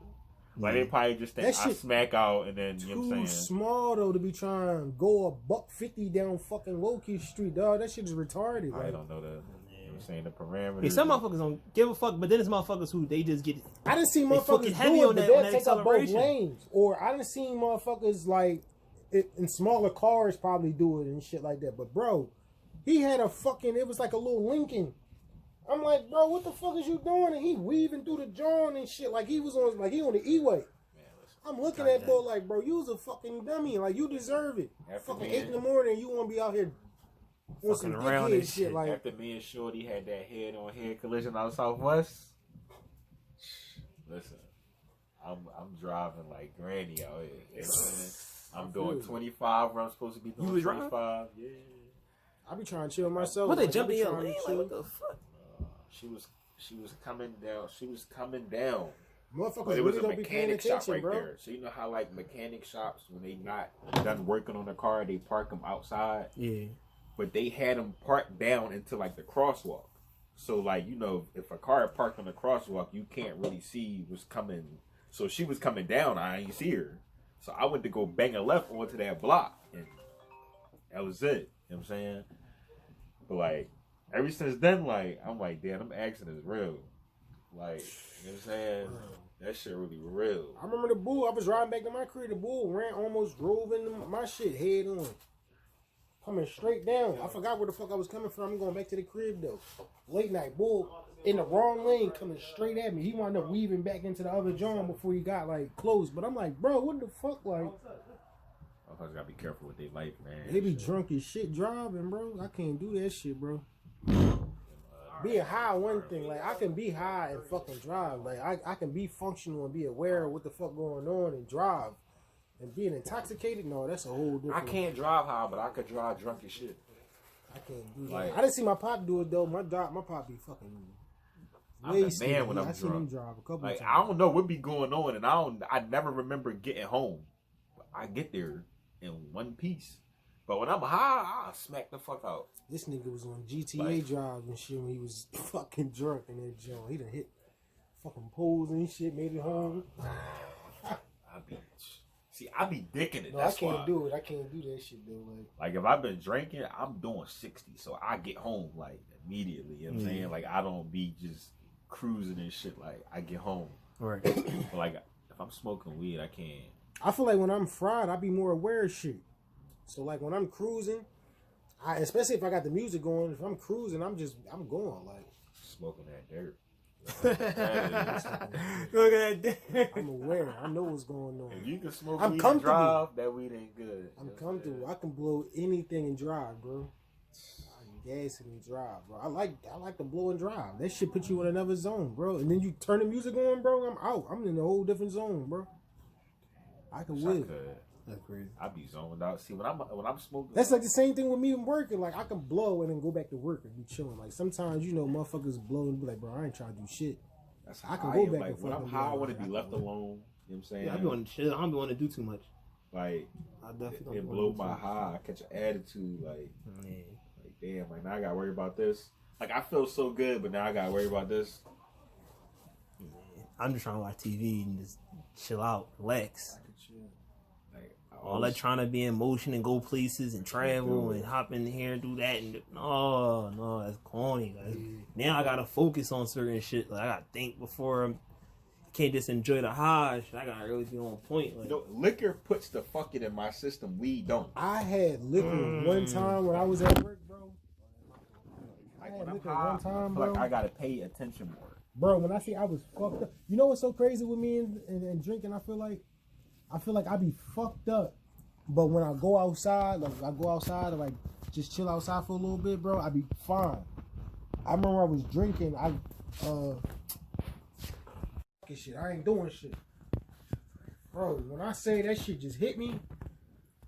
Like, they probably just think I smack out and then, you know what I'm saying? Too small, though, to be trying to go $150 down fucking Low-Key Street, dog. That shit is retarded. I like. don't know the, you know what I'm saying, the parameters. Yeah, some motherfuckers don't give a fuck, but then there's motherfuckers who they just get. I done seen motherfuckers heavy do it, on but that, they'll on that take up both acceleration. lanes. Or I done seen motherfuckers, like, in smaller cars probably do it and shit like that. But, bro, he had a fucking, it was like a little Lincoln. I'm like, bro, what the fuck is you doing? And he weaving through the joint and shit like he was on, like he on the E-way. I'm looking at boy like, bro, you was a fucking dummy. Like, you deserve it. Fucking 8 in the morning, you want to be out here on some around dickhead shit. Like, after me and Shorty had that head-on-head collision out Southwest, listen, I'm driving like granny out here. You know what I'm saying? I'm doing 25 where I'm supposed to be doing 25. Yeah. I be trying to chill myself. What, they like, jumping in I your be lane? trying Like, to what the fuck? She was coming down. Motherfuckers But it was really a don't be paying mechanic shop attention, right bro. there. So you know how like mechanic shops, when they not done working on the car, they park them outside. Yeah. But they had them parked down into like the crosswalk. So like, you know, if a car parked on the crosswalk, you can't really see what's coming. So she was coming down, I ain't see her. So I went to go bang a left onto that block, and that was it. You know what I'm saying? But like, ever since then, like, I'm like, damn, them accidents real. Like, you know what I'm saying? That shit really real. I remember the bull. I was riding back to my crib. The bull almost drove into my shit head on. Coming straight down. I forgot where the fuck I was coming from. I'm going back to the crib though. Late night bull in the wrong lane coming straight at me. He wound up weaving back into the other joint before he got like close. But I'm like, bro, what the fuck? Like, Motherfuckers gotta be careful with their life, man. they be drunk as shit driving, bro. I can't do that shit, bro. Being high, one thing. Like, I can be high and fucking drive. Like, I can be functional and be aware of what the fuck going on and drive. And being intoxicated, no, that's a whole different. I can't drive high, but I could drive drunk as shit. I can't do that. Like, I didn't see my pop do it though. My pop be fucking. I'm a man when I'm I seen him drunk. drive a couple Like, times. I don't know what be going on, and I never remember getting home. But I get there in one piece. But when I'm high, I smack the fuck out. This nigga was on GTA Like, drive and shit when he was fucking drunk in that joint. He done hit fucking poles and shit, made it home. I be dicking it. No, That's I can't why. do it. I can't do that shit though. Like, if I've been drinking, I'm doing 60. So I get home, like, immediately. You know what I'm saying? Like, I don't be just cruising and shit. Like, I get home. Right. But, like, if I'm smoking weed, I can't. I feel like when I'm fried, I be more aware of shit. So, like, when I'm cruising, especially if I got the music going, if I'm cruising, I'm going, like. Smoking that dirt. Look at that. I'm aware. I know what's going on. If you can smoke I'm weed and comfortable. drive, that weed ain't good. I'm comfortable. I can blow anything and drive, bro. I can gas it and drive, bro. I like to blow and drive. That shit put you in another zone, bro. And then you turn the music on, bro. I'm out. I'm in a whole different zone, bro. I can whip. That's crazy. I be zoned out. See, when I'm smoking, That's like the same thing with me working. Like, I can blow and then go back to work and be chilling. Like, sometimes, you know, motherfuckers blow and be like, bro, I ain't trying to do shit. that's I can how go am. back Like, and when forth I'm and be high, I like, want to be I left can- alone. You know what I'm saying? Yeah, I be on chill. I don't be want to do too much. Like, I definitely it don't blow wanna my do too high. I catch an attitude. Like, much. Yeah. damn, like, now I gotta worry about this. Like, I feel so good, but now I gotta worry about this. I'm just trying to watch TV and just chill out, relax. Like, All that trying to be in motion and go places and travel and hop in here and do that and no, that's corny. Like, now I gotta focus on certain shit. Like, I gotta think before I can't just enjoy the high. I gotta really be on point. Like, You know, liquor puts the fucking in my system. Weed don't. I had liquor one time when I was at work, bro. I Like, had when I'm liquor high, one time, I feel bro. like I gotta pay attention more. Bro, when I say I was fucked up, you know what's so crazy with me and drinking? I feel like I be fucked up, but when I go outside, like I go outside and like just chill outside for a little bit, bro, I be fine. I remember I was drinking, shit, I ain't doing shit, bro. When I say that shit just hit me,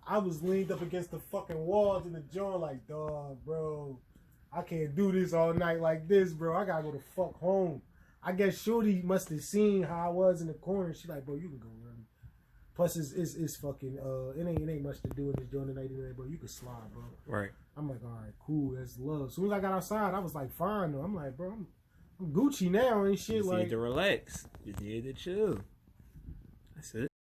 I was leaned up against the fucking walls in the joint, like, dog, bro, I can't do this all night like this, bro. I gotta go the fuck home. I guess Shorty must have seen how I was in the corner. She like, bro, you can go early. Plus, it's fucking, it ain't much to do in this joint tonight anyway, bro. You can slide, bro. right. I'm like, all right, cool, that's love. As soon as I got outside, I was like, fine, though. I'm like, bro, I'm Gucci now and shit. Just Like, need to relax. Just need to chill. That's it.